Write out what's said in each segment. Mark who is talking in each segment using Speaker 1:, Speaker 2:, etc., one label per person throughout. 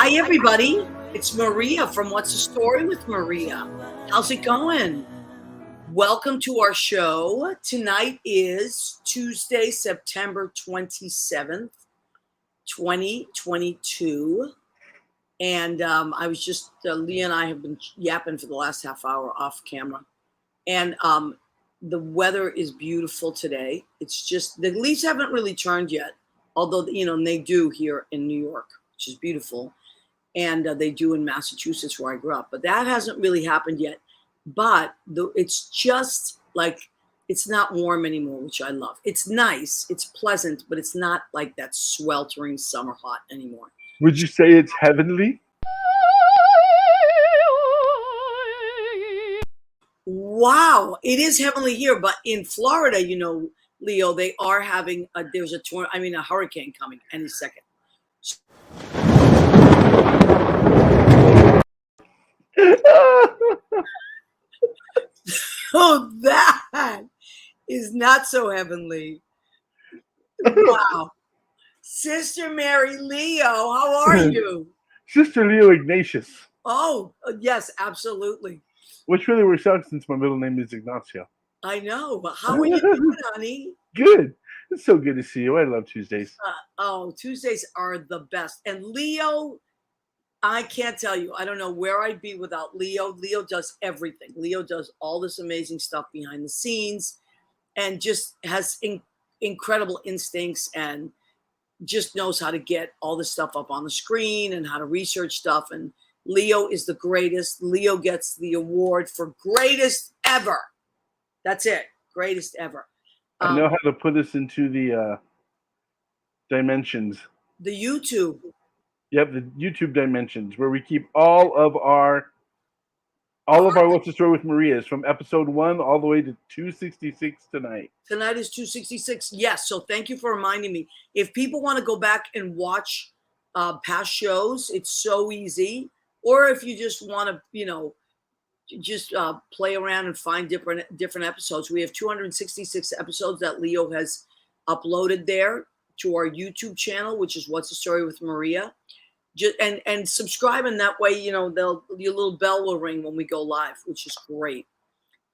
Speaker 1: Hi, everybody. It's Maria from What's the Story with Maria. How's it going? Welcome to our show. Tonight is Tuesday, September 27th, 2022. And I was just, Leah and I have been yapping for the last half hour off camera. And the weather is beautiful today. It's just, the leaves haven't really turned yet, although, they do here in New York, which is beautiful. And they do in Massachusetts where I grew up. But that hasn't really happened yet. But it's just like, it's not warm anymore, which I love. It's nice, it's pleasant, but it's not like that sweltering summer hot anymore.
Speaker 2: Would you say it's heavenly?
Speaker 1: Wow, it is heavenly here, but in Florida, Leo, they are having there's a hurricane coming any second. Oh, that is not so heavenly. Wow. Sister Mary Leo, how are you?
Speaker 2: Sister Leo Ignatius.
Speaker 1: Oh, yes, absolutely.
Speaker 2: Which really works out since my middle name is Ignacio.
Speaker 1: I know, but how are you doing, honey?
Speaker 2: Good. It's so good to see you. I love Tuesdays.
Speaker 1: Tuesdays are the best. And Leo, I can't tell you. I don't know where I'd be without Leo. Leo does everything. Leo does all this amazing stuff behind the scenes and just has incredible instincts and just knows how to get all this stuff up on the screen and how to research stuff. And Leo is the greatest. Leo gets the award for greatest ever. That's it. Greatest ever.
Speaker 2: I know how to put this into the dimensions.
Speaker 1: The YouTube.
Speaker 2: Yep, the YouTube dimensions where we keep all of our What's the Story with Maria is from episode 1 all the way to 266 tonight.
Speaker 1: Tonight is 266. Yes. So thank you for reminding me. If people want to go back and watch past shows, it's so easy. Or if you just want to, just play around and find different episodes. We have 266 episodes that Leo has uploaded there to our YouTube channel, which is What's the Story with Maria. And subscribe, and that way, your little bell will ring when we go live, which is great.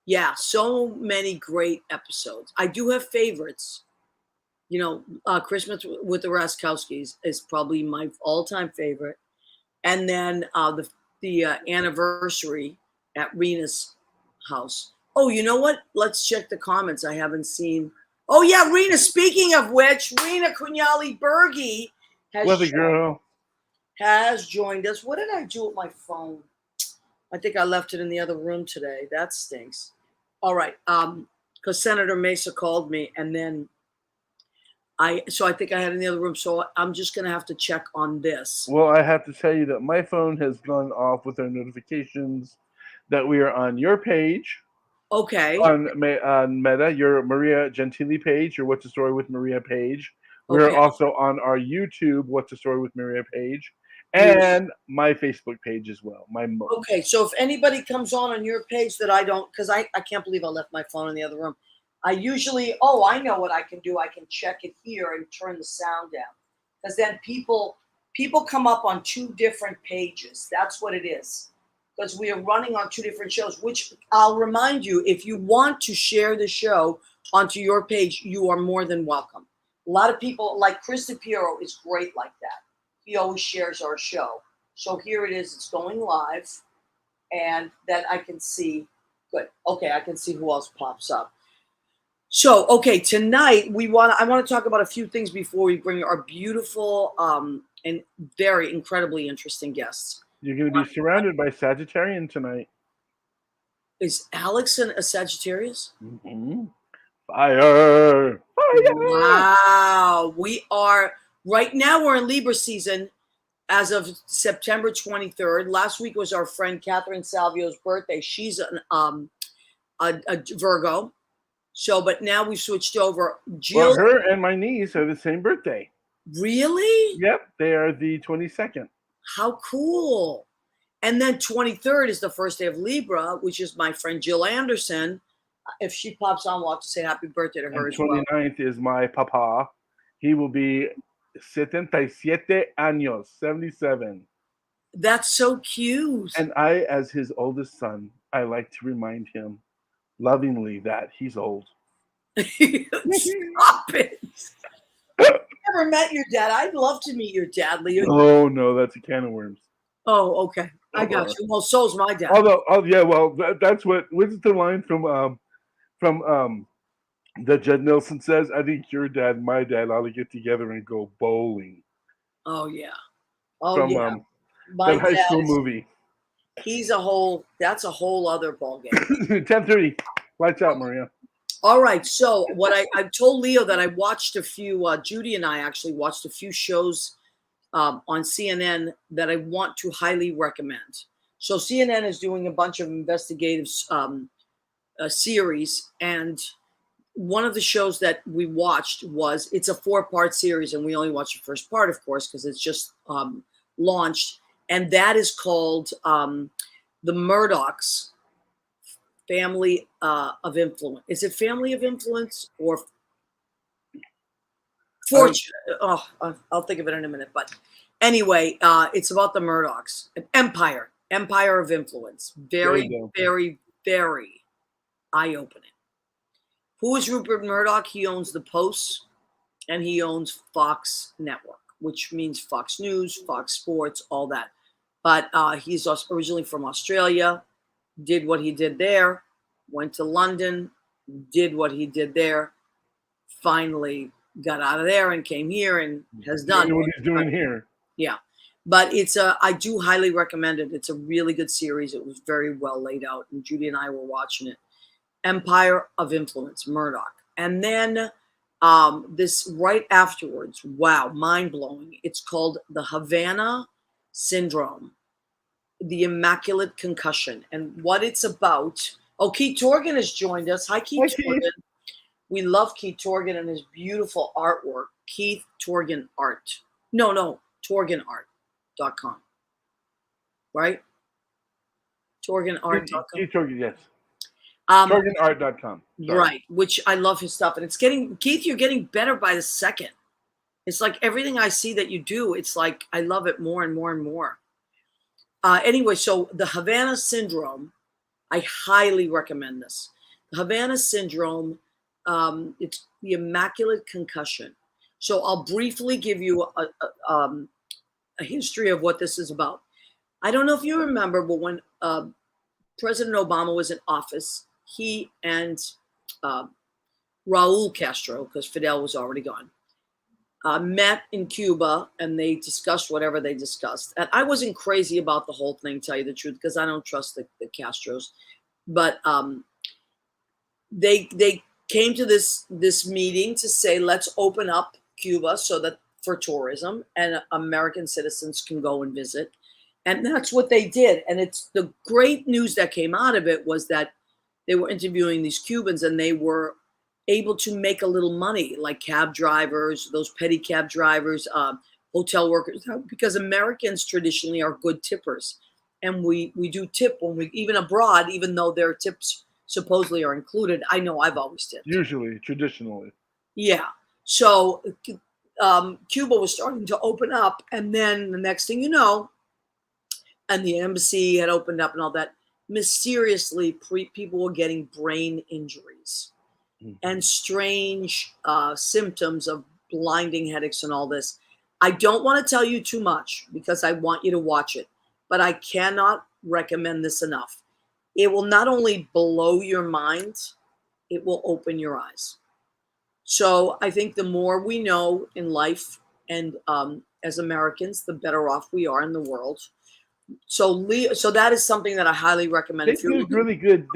Speaker 1: Yeah, so many great episodes. I do have favorites. Christmas with the Raskowskis is probably my all-time favorite. And then the anniversary at Rena's house. Oh, you know what? Let's check the comments. I haven't seen. Oh, yeah, Rena. Speaking of which, Rena Cugnali-Bergi has joined us. What did I do with my phone? I think I left it in the other room today. That stinks. All right. Because Senator Mesa called me, and then I think I had it in the other room. So I'm just going to have to check on this.
Speaker 2: Well, I have to tell you that my phone has gone off with our notifications that we are on your page.
Speaker 1: Okay.
Speaker 2: On Meta, your Maria Gentili page, your What's the Story with Maria page. We're also on our YouTube What's the Story with Maria page. And my Facebook page as well.
Speaker 1: Okay, so if anybody comes on your page that I don't, because I can't believe I left my phone in the other room. I usually, I know what I can do. I can check it here and turn the sound down. Because then people come up on two different pages. That's what it is. Because we are running on two different shows, which I'll remind you, if you want to share the show onto your page, you are more than welcome. A lot of people, like Chris DePiero, is great like that. He always shares our show. So here it is. It's going live. And then I can see. Good. Okay, I can see who else pops up. So, okay, tonight I want to talk about a few things before we bring our beautiful and very incredibly interesting guests.
Speaker 2: You're going to be surrounded by Sagittarian tonight.
Speaker 1: Is Alex a Sagittarius?
Speaker 2: Mm-hmm. Fire!
Speaker 1: Wow. We are... Right now, we're in Libra season as of September 23rd. Last week was our friend Catherine Salvio's birthday. She's a Virgo. So, but now we've switched over. Jill.
Speaker 2: Well, her and my niece are the same birthday.
Speaker 1: Really?
Speaker 2: Yep, they are the 22nd.
Speaker 1: How cool. And then 23rd is the first day of Libra, which is my friend Jill Anderson. If she pops on, we'll have to say happy birthday to her as well.
Speaker 2: 29th is my papa. He will be 77 años, 77.
Speaker 1: That's so cute.
Speaker 2: And I, as his oldest son, I like to remind him lovingly that he's old.
Speaker 1: Stop it. Never met your dad. I'd love to meet your dad, Leo.
Speaker 2: Oh no, that's a can of worms.
Speaker 1: Oh, okay. I got you. Well, so's my dad.
Speaker 2: Although, oh yeah, well, that's what's the line from that Jed Nelson says? I think your dad and my dad ought to get together and go bowling.
Speaker 1: Oh yeah. Oh
Speaker 2: From
Speaker 1: yeah. My
Speaker 2: that high
Speaker 1: dad
Speaker 2: school
Speaker 1: is,
Speaker 2: movie.
Speaker 1: that's a whole other ballgame.
Speaker 2: 10:30. Lights out, Maria.
Speaker 1: All right. So what I told Leo that I watched a few, Judy and I actually watched a few shows on CNN that I want to highly recommend. So CNN is doing a bunch of investigative series, and one of the shows that we watched was, it's a 4-part series, and we only watched the first part, of course, because it's just launched, and that is called The Murdochs, Family of Influence. Is it Family of Influence or Fortune? Oh, I'll think of it in a minute. But anyway, it's about the Murdochs, an empire of influence. Very, very, very eye-opening. Who is Rupert Murdoch? He owns the Post, and he owns Fox Network, which means Fox News, Fox Sports, all that. But he's originally from Australia, did what he did there, went to London, did what he did there, finally got out of there and came here and has done
Speaker 2: what he's doing here.
Speaker 1: Yeah. But I do highly recommend it. It's a really good series. It was very well laid out, and Judy and I were watching it. Empire of Influence, Murdoch. And then this right afterwards, wow, mind-blowing. It's called the Havana Syndrome, the Immaculate Concussion. And what it's about, Keith Torgan has joined us. Hi, Keith Torgan. We love Keith Torgan and his beautiful artwork. Keith Torgan Art. No, TorganArt.com. Right? TorganArt.com.
Speaker 2: Keith Torgan, yes. TorganArt.com.
Speaker 1: Right, which I love his stuff. And it's getting, Keith, you're getting better by the second. It's like everything I see that you do, it's like I love it more and more and more. Anyway, so the Havana Syndrome, I highly recommend this. The Havana Syndrome, it's the Immaculate Concussion. So I'll briefly give you a history of what this is about. I don't know if you remember, but when President Obama was in office, he and Raul Castro, because Fidel was already gone, met in Cuba, and they discussed whatever they discussed. And I wasn't crazy about the whole thing, tell you the truth, because I don't trust the Castros. But they came to this meeting to say, let's open up Cuba so that for tourism and American citizens can go and visit. And that's what they did. And it's the great news that came out of it was that they were interviewing these Cubans, and they were able to make a little money, like cab drivers, those petty cab drivers, hotel workers, because Americans traditionally are good tippers. And we do tip when we, even abroad, even though their tips supposedly are included. I know I've always tipped.
Speaker 2: Usually, traditionally.
Speaker 1: Yeah. So Cuba was starting to open up, and then the next thing you know, and the embassy had opened up and all that, mysteriously people were getting brain injuries and strange symptoms of blinding headaches and all this. I don't want to tell you too much because I want you to watch it, but I cannot recommend this enough. It will not only blow your mind, it will open your eyes. So I think the more we know in life, and as Americans, the better off we are in the world. So that is something that I highly recommend.
Speaker 2: They do really good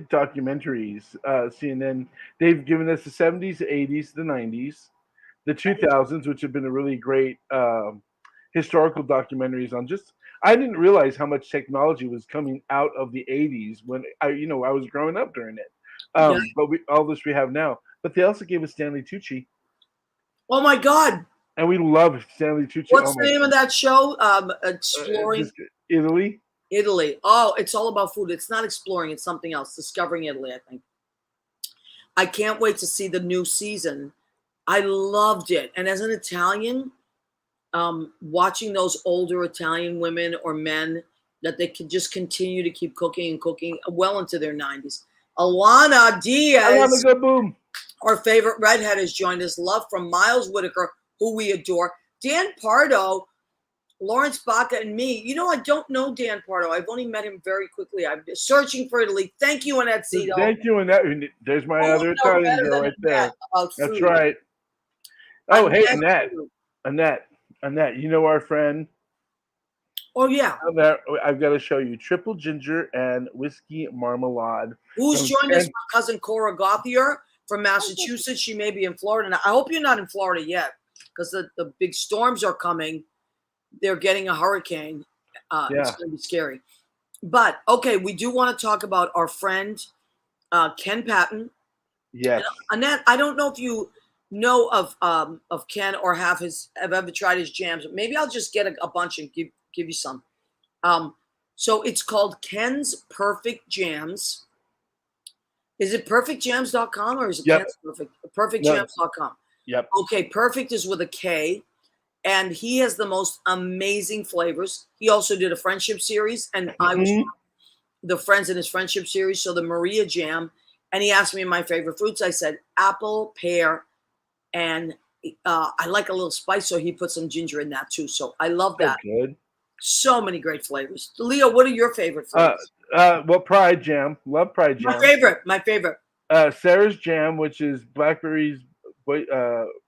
Speaker 2: documentaries. CNN, they've given us the 70s, the 80s, the 90s, the 2000s, which have been a really great historical documentaries on just. I didn't realize how much technology was coming out of the 80s when I was growing up during it. But all this we have now. But they also gave us Stanley Tucci.
Speaker 1: Oh my God!
Speaker 2: And we love Stanley Tucci.
Speaker 1: What's the name of that show? Exploring
Speaker 2: Italy.
Speaker 1: Italy. Oh, it's all about food. It's not exploring. It's something else. Discovering Italy, I think. I can't wait to see the new season. I loved it. And as an Italian, watching those older Italian women or men that they can just continue to keep cooking and cooking well into their 90s. Alana
Speaker 2: Alana
Speaker 1: Diaz,
Speaker 2: go boom.
Speaker 1: our favorite redhead, has joined us. Love from Miles Whitaker, who we adore. Dan Pardo, Lawrence Baca, and me. You know, I don't know Dan Pardo. I've only met him very quickly. I'm searching for Italy. Thank you, Annette Zito.
Speaker 2: Thank you, Annette. There's my
Speaker 1: Who would
Speaker 2: other
Speaker 1: know
Speaker 2: Italian
Speaker 1: better
Speaker 2: girl
Speaker 1: than
Speaker 2: right
Speaker 1: Annette
Speaker 2: there.
Speaker 1: about
Speaker 2: That's
Speaker 1: food?
Speaker 2: right. Oh, hey,
Speaker 1: Annette.
Speaker 2: Annette. You know our friend?
Speaker 1: Oh, yeah.
Speaker 2: I've got to show you triple ginger and whiskey marmalade.
Speaker 1: Who's joined us? My cousin Cora Gauthier from Massachusetts. She may be in Florida now. I hope you're not in Florida yet, because the big storms are coming. They're getting a hurricane. It's going to be scary. But, okay, we do want to talk about our friend Ken Patton.
Speaker 2: Yes.
Speaker 1: And Annette, I don't know if you know of Ken or have ever tried his jams. Maybe I'll just get a bunch and give you some. So it's called Ken's Perfect Jams. Is it perfectjams.com or is it Ken's Perfect? Perfectjams.com.
Speaker 2: Yep.
Speaker 1: Okay, perfect is with a K. And he has the most amazing flavors. He also did a friendship series, and I was the friends in his friendship series. So the Maria jam. And he asked me my favorite fruits. I said apple, pear, and I like a little spice. So he put some ginger in that too. So I love that.
Speaker 2: Good.
Speaker 1: So many great flavors. Leo, what are your favorite flavors?
Speaker 2: Well, Pride Jam. Love Pride Jam.
Speaker 1: My favorite.
Speaker 2: Sarah's Jam, which is blackberries,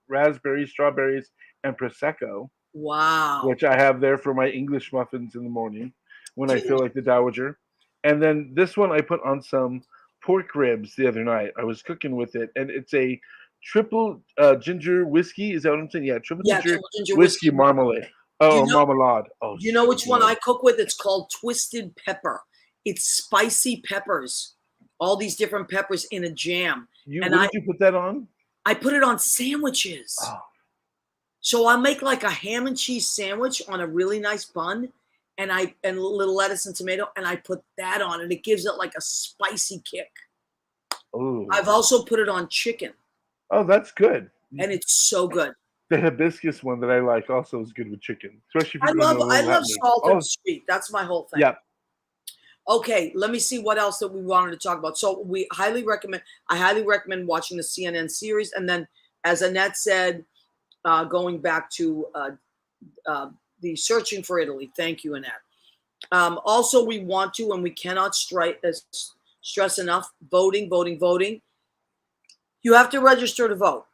Speaker 2: raspberries, strawberries, and Prosecco.
Speaker 1: Wow.
Speaker 2: Which I have there for my English muffins in the morning when I feel like the Dowager. And then this one I put on some pork ribs the other night. I was cooking with it, and it's a triple ginger whiskey. Is that what I'm saying? Yeah, triple ginger whiskey marmalade. Oh, marmalade. Oh,
Speaker 1: you know which one I cook with? It's called Twisted Pepper. It's spicy peppers, all these different peppers in a jam.
Speaker 2: What did you put that on?
Speaker 1: I put it on sandwiches. Oh. So I'll make like a ham and cheese sandwich on a really nice bun, and a little lettuce and tomato, and I put that on, and it gives it like a spicy kick.
Speaker 2: Ooh.
Speaker 1: I've also put it on chicken.
Speaker 2: Oh, that's good.
Speaker 1: And it's so good.
Speaker 2: The hibiscus one that I like also is good with chicken, especially if you
Speaker 1: I love salt and sweet. That's my whole thing.
Speaker 2: Yeah.
Speaker 1: Okay, let me see what else that we wanted to talk about. So I highly recommend watching the CNN series, and then, as Annette said, going back to the Searching for Italy. Thank you, Annette. Also, we want to, and we cannot stress enough, voting. You have to register to vote.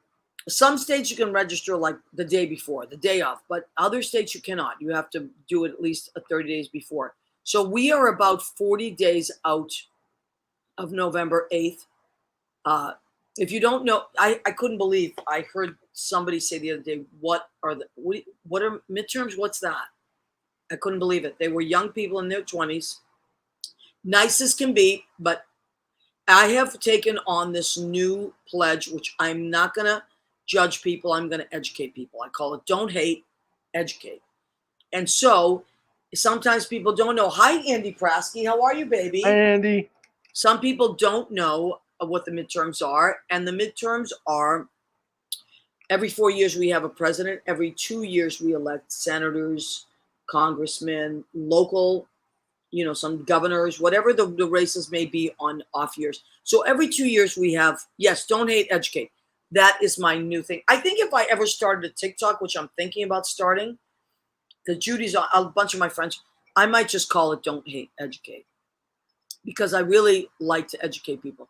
Speaker 1: Some states you can register like the day before, the day of, but other states you cannot. You have to do it at least 30 days before. So we are about 40 days out of November 8th. If you don't know, I couldn't believe I heard somebody say the other day, what are midterms? What's that? I couldn't believe it. They were young people in their 20s, nice as can be, but I have taken on this new pledge, which I'm not going to judge people. I'm going to educate people. I call it Don't Hate, Educate. And so sometimes people don't know. Hi, Andy Prasky. How are you, baby?
Speaker 2: Hi, Andy.
Speaker 1: Some people don't know what the midterms are. And the midterms are every 4 years we have a president. Every 2 years we elect senators, congressmen, local, some governors, whatever the races may be on off years. So every 2 years we have, yes, Don't Hate, Educate. That is my new thing. I think if I ever started a TikTok, which I'm thinking about starting, because Judy's on a bunch of my friends, I might just call it Don't Hate, Educate. Because I really like to educate people.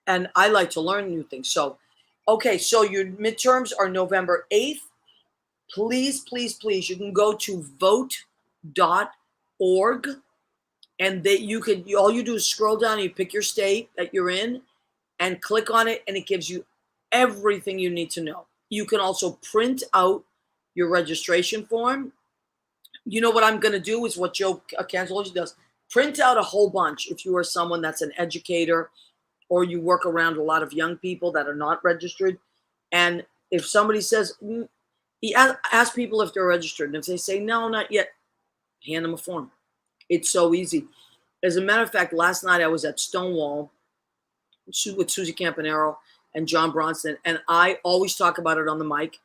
Speaker 1: And I like to learn new things. So, okay, so your midterms are November 8th. Please, you can go to vote.org. And all you do is scroll down and you pick your state that you're in and click on it, and it gives you everything you need to know. You can also print out your registration form. You know what I'm going to do is what Joe Canzology does. Print out a whole bunch if you are someone that's an educator or you work around a lot of young people that are not registered. And if somebody says, ask people if they're registered. And if they say, no, not yet, hand them a form. It's so easy. As a matter of fact, last night I was at Stonewall with Susie Campanero and John Bronson, and I always talk about it on the mic.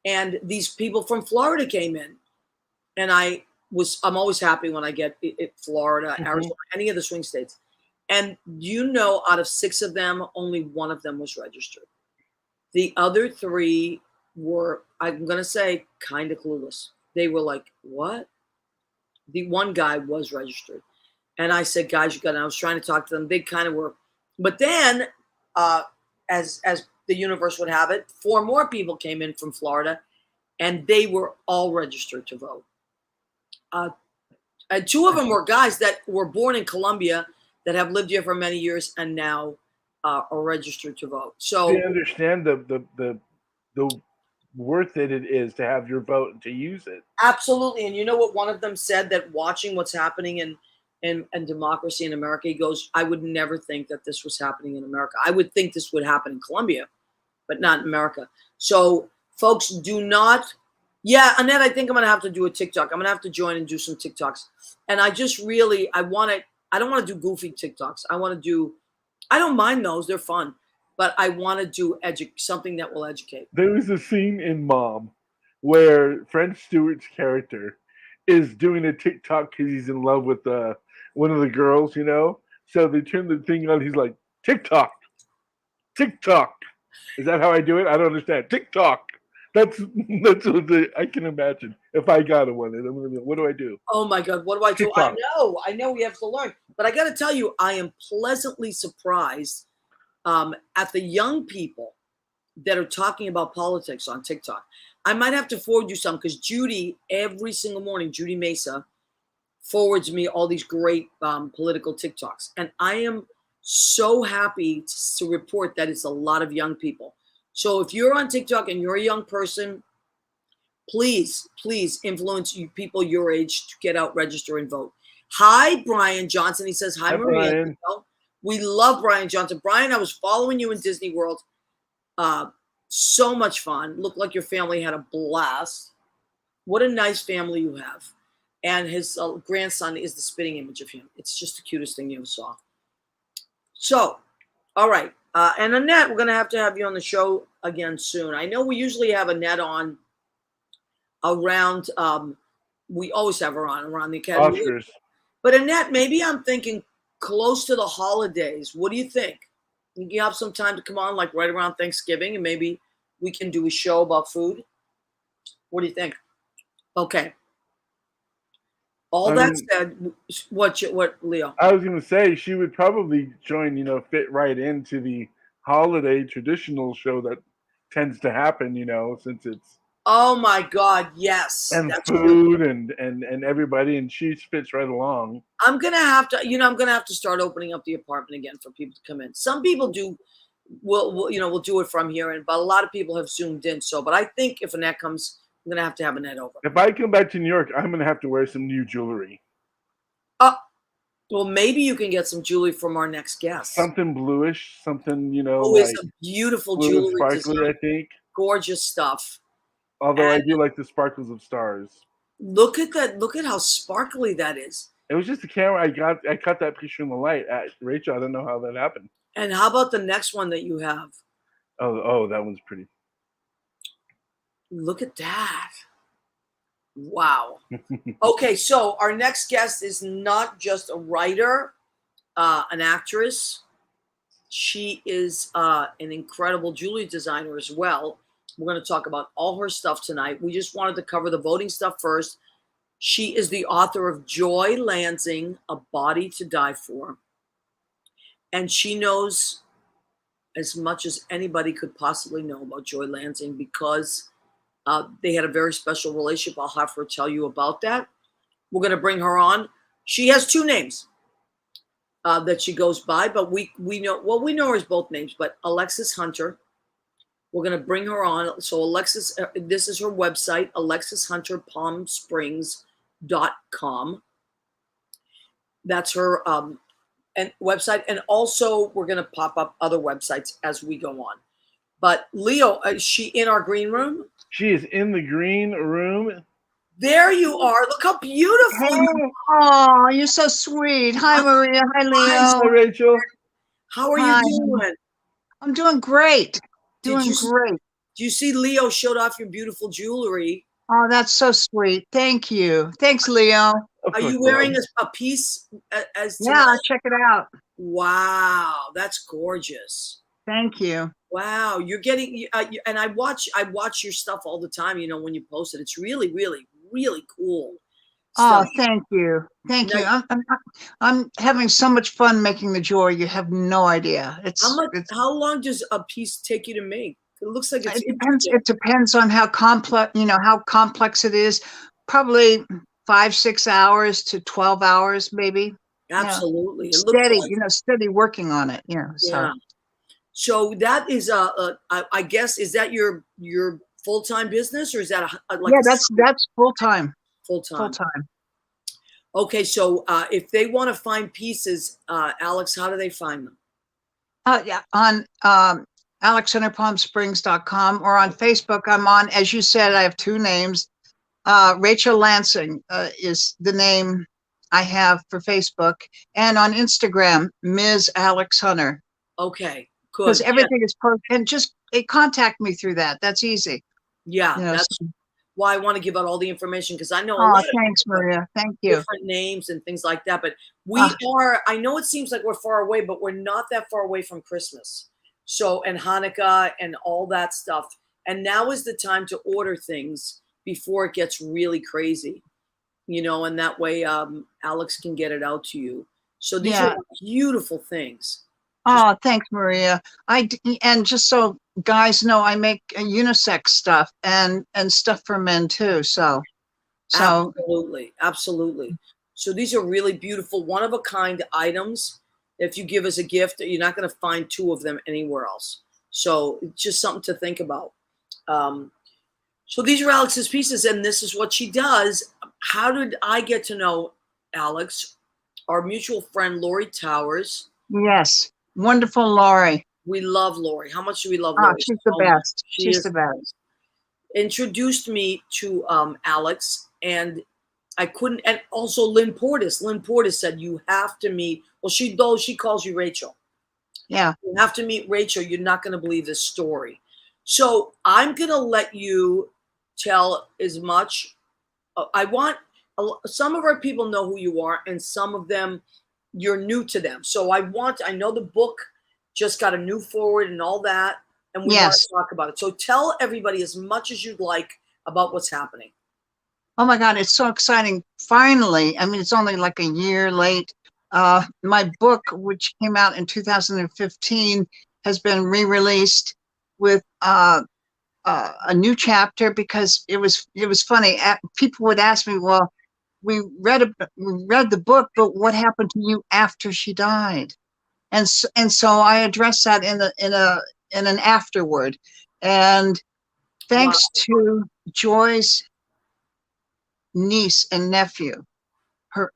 Speaker 1: and these people from Florida came in, and I'm always happy when I get Florida, Arizona, any of the swing states. And out of 6 of them, only 1 of them was registered. The other 3 were, I'm going to say, kind of clueless. They were like, what? The one guy was registered. And I said, guys, I was trying to talk to them. They kind of were. But then, as the universe would have it, 4 more people came in from Florida, and they were all registered to vote. And 2 of them were guys that were born in Colombia that have lived here for many years and now are registered to vote. So
Speaker 2: they understand the worth it is to have your vote and to use it.
Speaker 1: Absolutely. And you know what one of them said, that watching what's happening in democracy in America, he goes, I would never think that this was happening in America. I would think this would happen in Colombia, but not in America. So folks, do not. Yeah, Annette, I think I'm going to have to do a TikTok. I'm going to have to join and do some TikToks. And I don't want to do goofy TikToks. I don't mind those. They're fun. But I want to do something that will educate.
Speaker 2: There was a scene in Mom where French Stewart's character is doing a TikTok because he's in love with one of the girls, So they turn the thing on. He's like, TikTok. TikTok. Is that how I do it? I don't understand. TikTok. That's what I can imagine. If I got one, and I'm gonna be, what do I do?
Speaker 1: Oh my God, what do I do?
Speaker 2: TikTok.
Speaker 1: I know we have to learn. But I got to tell you, I am pleasantly surprised at the young people that are talking about politics on TikTok. I might have to forward you some, because Judy, every single morning, Judy Mesa forwards me all these great political TikToks. And I am so happy to report that it's a lot of young people. So if you're on TikTok and you're a young person, please influence people your age to get out, register, and vote. Hi, Brian Johnson. He says, hi, Maria.
Speaker 2: Brian.
Speaker 1: We love Brian Johnson. Brian, I was following you in Disney World. So much fun. Looked like your family had a blast. What a nice family you have. And his grandson is the spitting image of him. It's just the cutest thing you ever saw. So, all right. And Annette, we're going to have you on the show again soon. I know we usually have Annette on around, we always have her on around the Academy.
Speaker 2: Oscars.
Speaker 1: But Annette, maybe I'm thinking close to the holidays. What do you think? You have some time to come on, like right around Thanksgiving, and maybe we can do a show about food. What do you think? Okay. That said, what, Leo?
Speaker 2: I was going to say she would probably join, fit right into the holiday traditional show that tends to happen, since it's.
Speaker 1: Oh my God, yes.
Speaker 2: And that's food true. and everybody, and she fits right along.
Speaker 1: I'm gonna have to start opening up the apartment again for people to come in. Some people will do it from here, but a lot of people have zoomed in. But I think if Annette comes, I'm gonna have to have Annette over.
Speaker 2: If I come back to New York, I'm gonna have to wear some new jewelry.
Speaker 1: Well, maybe you can get some jewelry from our next guest.
Speaker 2: Something bluish, something
Speaker 1: it's a beautiful jewelry,
Speaker 2: sparkly design. I think
Speaker 1: gorgeous stuff.
Speaker 2: Although I do like the sparkles of stars.
Speaker 1: Look at that! Look at how sparkly that is.
Speaker 2: It was just the camera I caught that picture in the light. Rachel, I don't know how that happened.
Speaker 1: And how about the next one that you have?
Speaker 2: Oh, that one's pretty.
Speaker 1: Look at that! Wow. Okay, so our next guest is not just a writer, an actress. She is an incredible jewelry designer as well. We're going to talk about all her stuff tonight. We just wanted to cover the voting stuff first. She is the author of Joy Lansing, A Body to Die For. And she knows as much as anybody could possibly know about Joy Lansing, because they had a very special relationship. I'll have her tell you about that. We're going to bring her on. She has 2 names that she goes by, but we know her as both names, but Alexis Hunter. We're going to bring her on. So Alexis, this is her website, alexishunterpalmsprings.com. That's her website. And also we're going to pop up other websites as we go on. But Leo, is she in our green room?
Speaker 2: She is in the green room.
Speaker 1: There you are. Look how beautiful you are.
Speaker 3: Oh, you're so sweet. Hi, Maria. Hi, Leo.
Speaker 2: Hi, Rachel.
Speaker 1: How are you doing?
Speaker 3: I'm doing great. Great.
Speaker 1: Do you see Leo showed off your beautiful jewelry?
Speaker 3: Oh, that's so sweet. Thank you. Thanks, Leo.
Speaker 2: Of
Speaker 1: Are
Speaker 2: course,
Speaker 1: you wearing
Speaker 2: Bob.
Speaker 1: a piece as
Speaker 3: Yeah,
Speaker 1: tonight?
Speaker 3: check it out.
Speaker 1: Wow, that's gorgeous.
Speaker 3: Thank you.
Speaker 1: Wow, you're getting and I watch your stuff all the time. You know when you post it, it's really, really, really cool
Speaker 3: Oh,
Speaker 1: stuff.
Speaker 3: thank you. Thank
Speaker 1: Now,
Speaker 3: you. I'm having so much fun making the jewelry. You have no idea.
Speaker 1: how long does a piece take you to make? It looks like it's
Speaker 3: It depends.
Speaker 1: intricate.
Speaker 3: It depends on how complex, how complex it is. Probably 5, 6 hours to 12 hours, maybe. Yeah.
Speaker 1: Absolutely, it looks
Speaker 3: Steady,
Speaker 1: like
Speaker 3: steady working on it. So
Speaker 1: yeah. So that is I guess is that your full time business or is that like
Speaker 3: yeah,
Speaker 1: a
Speaker 3: that's full time,
Speaker 1: full
Speaker 3: full
Speaker 1: time?
Speaker 3: time.
Speaker 1: Okay, so if they want to find pieces, Alex, how do they find them?
Speaker 3: Yeah, on alexanderpalmsprings.com or on Facebook. I'm on, as you said, I have two names. Rachel Lansing is the name I have for Facebook, and on Instagram, Ms. Alex Hunter,
Speaker 1: Okay,
Speaker 3: because
Speaker 1: good. Yeah,
Speaker 3: everything is posted. And just contact me through that. That's easy.
Speaker 1: yeah, that's
Speaker 3: So,
Speaker 1: why I want to give out all the information because I know a
Speaker 3: oh,
Speaker 1: lot of
Speaker 3: thanks,
Speaker 1: people have
Speaker 3: Maria. Thank you.
Speaker 1: different names and things like that. But
Speaker 3: Uh,
Speaker 1: I know it seems like we're far away, but we're not that far away from Christmas. So, and Hanukkah and all that stuff. And now is the time to order things before it gets really crazy, and that way Alex can get it out to you. So these are
Speaker 3: yeah.
Speaker 1: beautiful things. Just
Speaker 3: Oh, thanks, Maria. And just so guys know, I make unisex stuff and stuff for men too. So
Speaker 1: absolutely, absolutely. So these are really beautiful, one of a kind items. If you give as a gift, you're not going to find two of them anywhere else. So it's just something to think about. Um, so these are Alex's pieces, and this is what she does. How did I get to know Alex? Our mutual friend Lori Towers.
Speaker 3: yes, wonderful, Lori.
Speaker 1: We love Lori. How much do we love
Speaker 3: Oh,
Speaker 1: Lori
Speaker 3: she's the
Speaker 1: so much?
Speaker 3: best.
Speaker 1: She
Speaker 3: She's
Speaker 1: is
Speaker 3: the
Speaker 1: the
Speaker 3: best.
Speaker 1: best. Introduced me to Alex, and I couldn't. And also Lynn Portis. Lynn Portis said you have to meet. Well, she calls you Rachel.
Speaker 3: Yeah.
Speaker 1: You have to meet Rachel. You're not going to believe this story. So I'm going to let you tell as much. I want some of our people know who you are, and some of them you're new to them. So I know the book just got a new forward and all that, and we want
Speaker 3: Yes.
Speaker 1: to talk about it. So tell everybody as much as you'd like about what's happening.
Speaker 3: Oh my God, it's so exciting. Finally, I mean, it's only like a year late. My book, which came out in 2015, has been re-released with a new chapter because it was funny. People would ask me, "Well, we read the book, but what happened to you after she died?" And so I addressed that in an afterword. And
Speaker 1: Wow.
Speaker 3: thanks to Joy's niece and nephew, her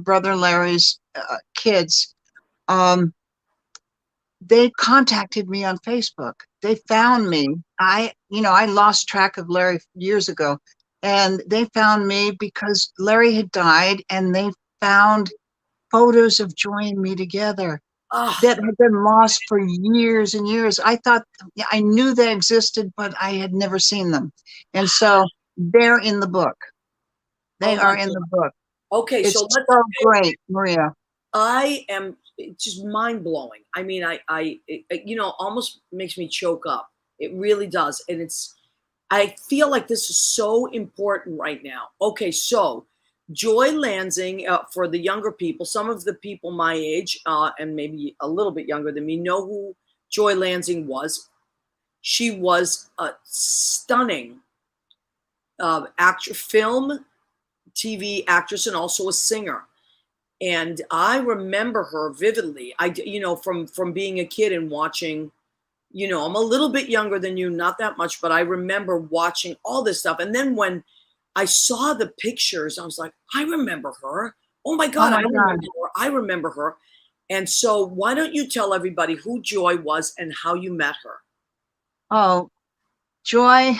Speaker 3: brother Larry's kids, they contacted me on Facebook. They found me. I lost track of Larry years ago, and they found me because Larry had died, and they found photos of Joy and me together
Speaker 1: Oh,
Speaker 3: that had been lost for years and years. I knew they existed, but I had never seen them. And so they're in the book.
Speaker 1: oh
Speaker 3: They
Speaker 1: my
Speaker 3: are in
Speaker 1: God.
Speaker 3: the book.
Speaker 1: Okay,
Speaker 3: It's
Speaker 1: so
Speaker 3: so great, Maria.
Speaker 1: I am it's just mind blowing. I mean, it almost makes me choke up. It really does, and I feel like this is so important right now. Okay, so Joy Lansing, for the younger people, some of the people my age and maybe a little bit younger than me know who Joy Lansing was. She was a stunning film, TV actress, and also a singer. And I remember her vividly. From being a kid and watching. I'm a little bit younger than you, not that much, but I remember watching all this stuff. And then when I saw the pictures, I was like, I remember her. Oh my
Speaker 3: Oh
Speaker 1: God,
Speaker 3: my God.
Speaker 1: I remember her. And so why don't you tell everybody who Joy was and how you met her?
Speaker 3: Oh, Joy.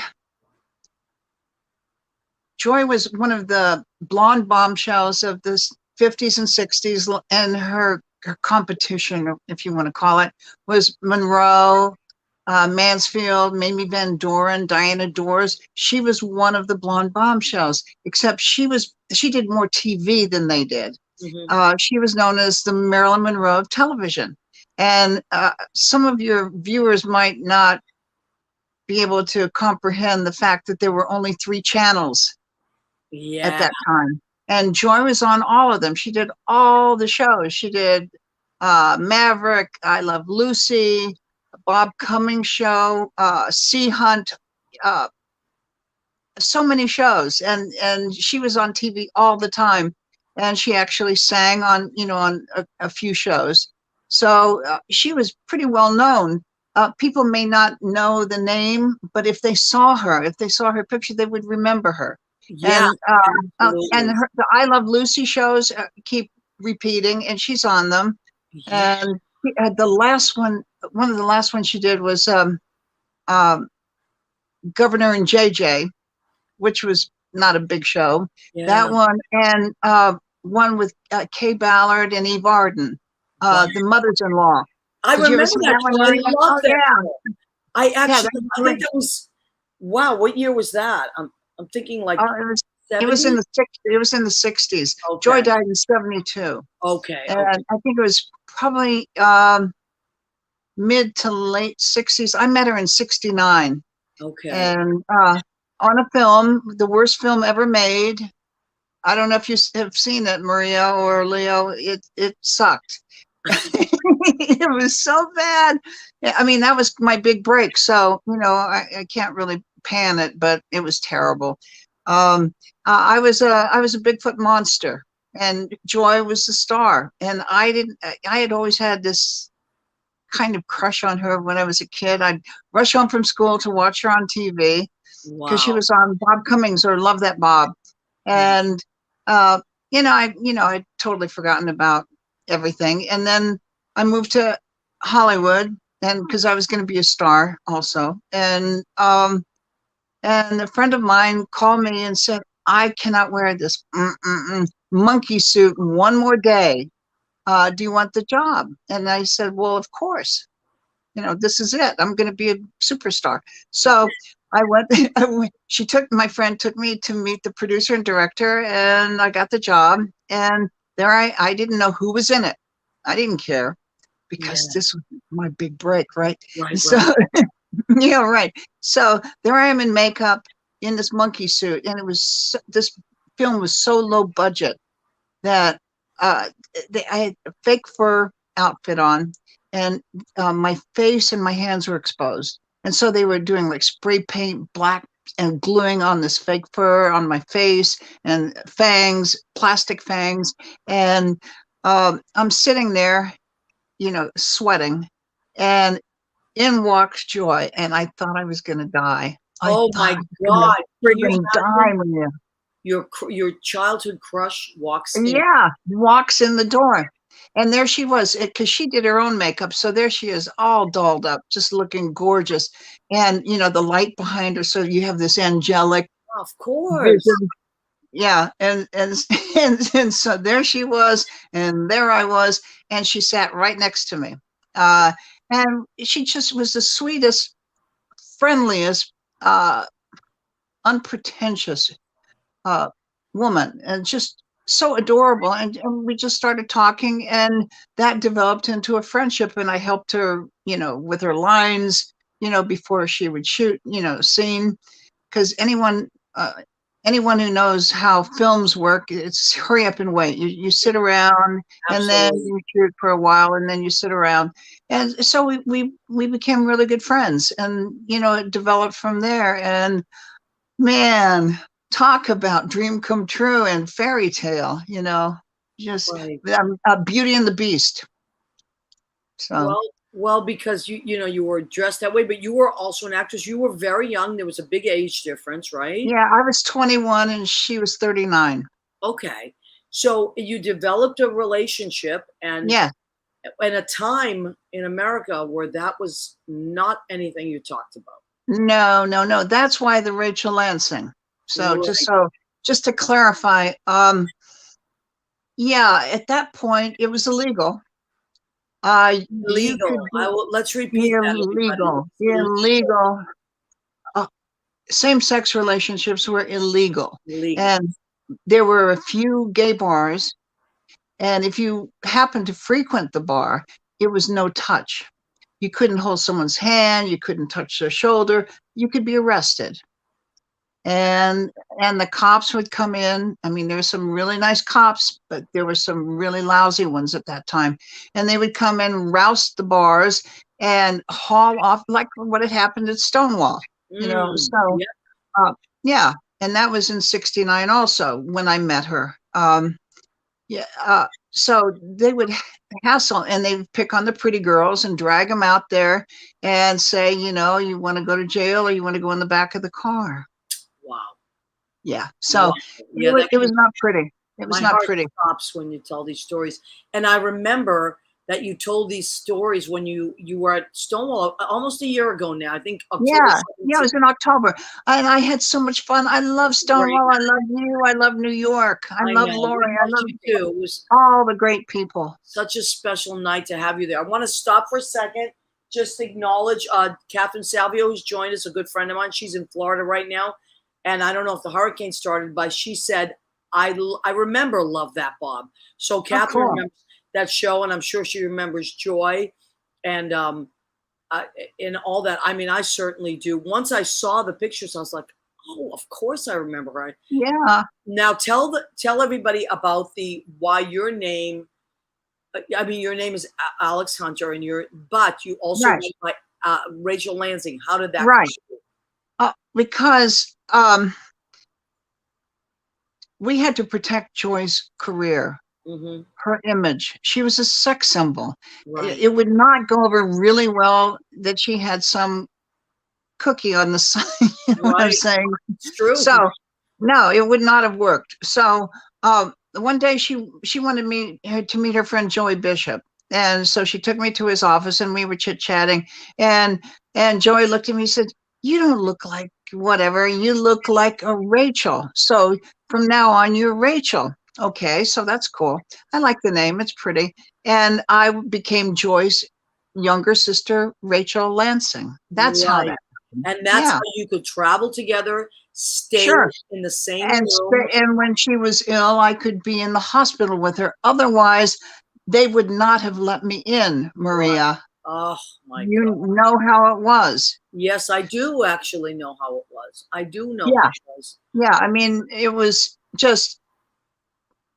Speaker 3: Joy was one of the blonde bombshells of the 50s and 60s, and her competition, if you want to call it, was Monroe, Mansfield, Mamie Van Doren, Diana Dors. She was one of the blonde bombshells, except she did more TV than they did. She was known as the Marilyn Monroe of television. And some of your viewers might not be able to comprehend the fact that there were only 3 channels at that time. And Joy was on all of them. She did all the shows. She did Maverick, I Love Lucy, Bob Cummings Show, Sea Hunt, so many shows. And she was on TV all the time. And she actually sang on, on a few shows. So she was pretty well known. People may not know the name, but if they saw her picture, they would remember her.
Speaker 1: Yeah,
Speaker 3: and the I Love Lucy shows keep repeating, and she's on them.
Speaker 1: Yeah.
Speaker 3: And the last one of the last ones she did was Governor and JJ, which was not a big show.
Speaker 1: Yeah.
Speaker 3: That one, and one with Kay Ballard and Eve Arden, the mothers-in-law.
Speaker 1: I remember that
Speaker 3: one?
Speaker 1: show. I love that.
Speaker 3: Yeah.
Speaker 1: I actually,
Speaker 3: was
Speaker 1: I think that was, wow, what year was that? I'm thinking like
Speaker 3: it was in the 60s. It was in the 60s.
Speaker 1: Okay.
Speaker 3: Joy died in 72.
Speaker 1: Okay.
Speaker 3: And I think it was probably mid to late 60s. I met her in 69.
Speaker 1: Okay.
Speaker 3: And on a film, the worst film ever made. I don't know if you have seen it, Maria or Leo. It sucked. It was so bad. I mean, that was my big break. So, I can't really pan it, but it was terrible. I was a Bigfoot monster, and Joy was the star. And I had always had this kind of crush on her when I was a kid. I'd rush home from school to watch her on TV because she was on Bob Cummings or Love That Bob. And, I'd totally forgotten about everything. And then I moved to Hollywood, and because I was going to be a star also. And a friend of mine called me and said, I cannot wear this monkey suit one more day. Do you want the job? And I said, well, of course. This is it. I'm going to be a superstar. So I went, my friend took me to meet the producer and director, and I got the job. And there I didn't know who was in it. I didn't care because this was my big break, right?
Speaker 1: Right.
Speaker 3: So, yeah, right. So there I am in makeup in this monkey suit. And this film was so low budget that I had a fake fur outfit on, and my face and my hands were exposed. And so they were doing like spray paint black and gluing on this fake fur on my face and fangs, plastic fangs. And I'm sitting there, sweating, and in walks Joy. And I thought I was going to die.
Speaker 1: Oh my God.
Speaker 3: Friggin' die, Maria.
Speaker 1: Your childhood crush walks in.
Speaker 3: Yeah, walks in the door. And there she was, because she did her own makeup. So there she is, all dolled up, just looking gorgeous. And, the light behind her. So you have this angelic.
Speaker 1: Of course.
Speaker 3: Vision. Yeah. And so there she was, and there I was. And she sat right next to me. And she just was the sweetest, friendliest, unpretentious woman, and just so adorable. And we just started talking, and that developed into a friendship. And I helped her, with her lines, before she would shoot, scene, because anyone who knows how films work, it's hurry up and wait. You sit around. Absolutely. And then you shoot for a while, and then you sit around. And so we became really good friends, and it developed from there. And man, talk about dream come true and fairy tale, just right. Beauty and the Beast. So
Speaker 1: well, because you were dressed that way, but you were also an actress. You were very young. There was a big age difference, right?
Speaker 3: Yeah, I was 21 and she was 39.
Speaker 1: Okay, so you developed a relationship, and
Speaker 3: yeah,
Speaker 1: at a time in America where that was not anything you talked about.
Speaker 3: No. That's why the Rachel Lansing. So right. just to clarify, yeah, at that point it was illegal. You could
Speaker 1: Legal.
Speaker 3: be
Speaker 1: Let's repeat that, everybody.
Speaker 3: illegal. Same-sex relationships were illegal.
Speaker 1: Legal.
Speaker 3: And there were a few gay bars. And if you happened to frequent the bar, it was no touch. You couldn't hold someone's hand. You couldn't touch their shoulder. You could be arrested. And the cops would come in. I mean, there were some really nice cops, but there were some really lousy ones at that time. And they would come in, rouse the bars, and haul off like what had happened at Stonewall. So
Speaker 1: yeah.
Speaker 3: yeah, and that was in '69 also when I met her. So they would hassle, and they would pick on the pretty girls and drag them out there and say, you want to go to jail or you want to go in the back of the car.
Speaker 1: Wow.
Speaker 3: Yeah. So
Speaker 1: wow. Yeah,
Speaker 3: it was not pretty. It was
Speaker 1: my
Speaker 3: not
Speaker 1: heart
Speaker 3: pretty.
Speaker 1: stops when you tell these stories. And I remember that you told these stories when you were at Stonewall almost a year ago now. I think
Speaker 3: Yeah, it was in October. And I had so much fun. I love Stonewall.
Speaker 1: Great.
Speaker 3: I love you. I love New York. I love
Speaker 1: know.
Speaker 3: Lori. I love
Speaker 1: you too. It was
Speaker 3: all the great people.
Speaker 1: such a special night to have you there. I want to stop for a second, just acknowledge Catherine Salvio, who's joined us, a good friend of mine. She's in Florida right now. And I don't know if the hurricane started, but she said, I remember Love That Bob. So Catherine remembers that show, and I'm sure she remembers Joy and all that. I mean, I certainly do. Once I saw the pictures, I was like, oh, of course I remember her.
Speaker 3: Yeah.
Speaker 1: Now tell everybody about why your name. I mean, your name is Alex Hunter, and but you also went by Rachel Lansing. How did that?
Speaker 3: Right. Because we had to protect Joy's career, her image. She was a sex symbol. Right. It would not go over really well that she had some cookie on the side. You know what I'm saying?
Speaker 1: It's true.
Speaker 3: So, no, it would not have worked. So, one day she wanted me to meet her friend Joey Bishop. And so she took me to his office and we were chit-chatting. And Joey looked at me and said, you don't look like whatever. You look like a Rachel. So from now on, you're Rachel. Okay, so that's cool. I like the name. It's pretty. And I became Joy's younger sister, Rachel Lansing. That's how that happened.
Speaker 1: And that's how you could travel together, stay in the same room.
Speaker 3: And when she was ill, I could be in the hospital with her. Otherwise, they would not have let me in, Maria.
Speaker 1: Right. Oh, my God.
Speaker 3: You know how it was.
Speaker 1: Yes, I do actually know how it was. I do know how it was.
Speaker 3: Yeah, I mean, it was just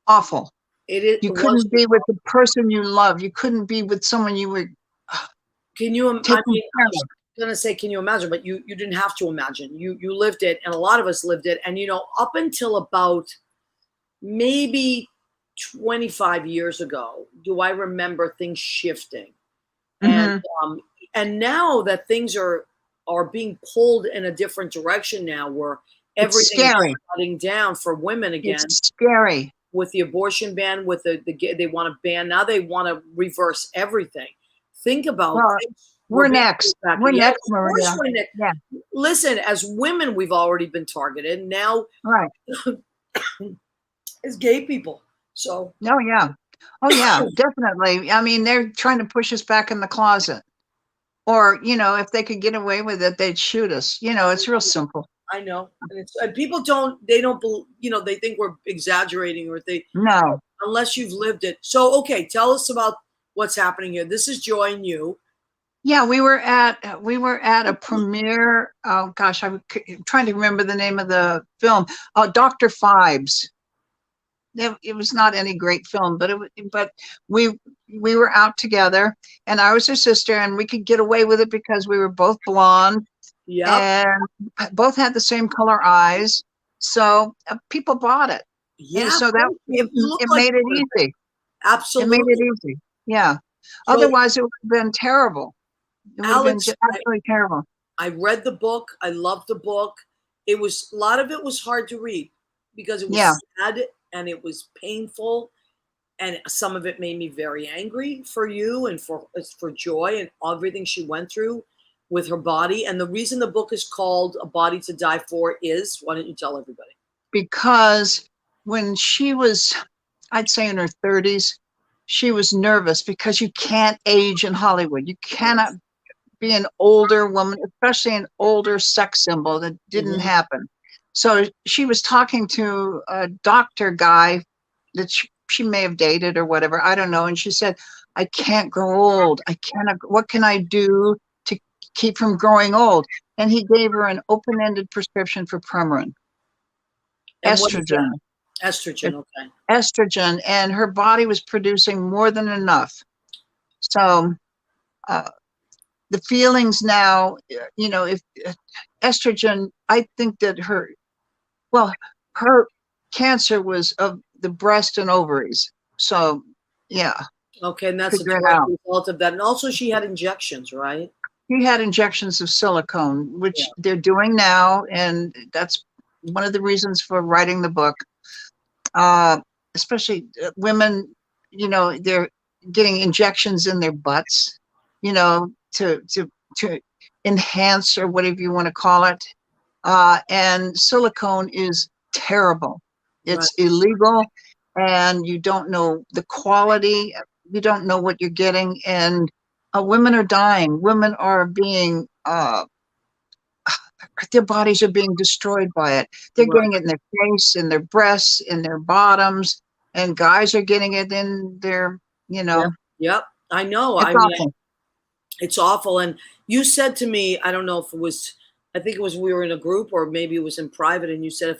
Speaker 3: awful. You couldn't be with the person you love. You couldn't be with someone you were
Speaker 1: Can you imagine? I mean, I was going to say, can you imagine? But you didn't have to imagine. You lived it, and a lot of us lived it. And, up until about maybe 25 years ago, do I remember things shifting. And now that things are being pulled in a different direction now, where everything is shutting down for women again.
Speaker 3: It's scary.
Speaker 1: With the abortion ban, with they want to ban. Now they want to reverse everything. Think about.
Speaker 3: We're next. We're next, Maria.
Speaker 1: We're next. Yeah. Listen, as women, we've already been targeted. Now, as gay people. So.
Speaker 3: Oh yeah, definitely. I mean, they're trying to push us back in the closet, or if they could get away with it, they'd shoot us. It's real simple.
Speaker 1: I know, and people don't. They don't. They think we're exaggerating, or
Speaker 3: no,
Speaker 1: unless you've lived it. So, okay, tell us about what's happening here. This is Joy and you.
Speaker 3: Yeah, we were at a premiere. Oh gosh, I'm trying to remember the name of the film. Dr. Phibes. It was not any great film, but we were out together, and I was her sister, and we could get away with it because we were both blonde. Yeah, and both had the same color eyes, so people bought it. Yeah, and so that it made it easy.
Speaker 1: Absolutely,
Speaker 3: it made it easy. Yeah, so, otherwise it would have been terrible. It would have been absolutely terrible.
Speaker 1: I read the book. I loved the book. A lot of it was hard to read because it was sad and it was painful, and some of it made me very angry for you and for Joy and everything she went through with her body. And the reason the book is called A Body to Die For is, why don't you tell everybody?
Speaker 3: Because when she was, I'd say in her 30s, she was nervous because you can't age in Hollywood. You cannot be an older woman, especially an older sex symbol. That didn't
Speaker 1: Mhm.
Speaker 3: happen. So she was talking to a doctor guy that she may have dated or whatever. I don't know. And she said, I can't grow old. I cannot. What can I do to keep from growing old? And he gave her an open-ended prescription for Premarin,
Speaker 1: And what is that?
Speaker 3: estrogen,
Speaker 1: Estrogen. Okay.
Speaker 3: estrogen, and her body was producing more than enough. So uh, the feelings now, if estrogen, I think that her cancer was of the breast and ovaries. So yeah,
Speaker 1: Okay, and that's a
Speaker 3: figure it
Speaker 1: direct
Speaker 3: out.
Speaker 1: result of that. And also, she had injections, right?
Speaker 3: He had injections of silicone,
Speaker 1: Yeah.
Speaker 3: which they're doing now, and that's one of the reasons for writing the book. Especially women, they're getting injections in their butts, to enhance or whatever you want to call it. And silicone is terrible.
Speaker 1: Right.
Speaker 3: It's illegal, and you don't know the quality. You don't know what you're getting, and women are dying. Women are being their bodies are being destroyed by it. They're
Speaker 1: Right.
Speaker 3: getting it in their face, in their breasts, in their bottoms, and guys are getting it in their,
Speaker 1: Yep. Yep. I know.
Speaker 3: it's
Speaker 1: I mean,
Speaker 3: awful.
Speaker 1: it's awful. And you said to me, I don't know if it was, I think it was we were in a group or maybe it was in private, and you said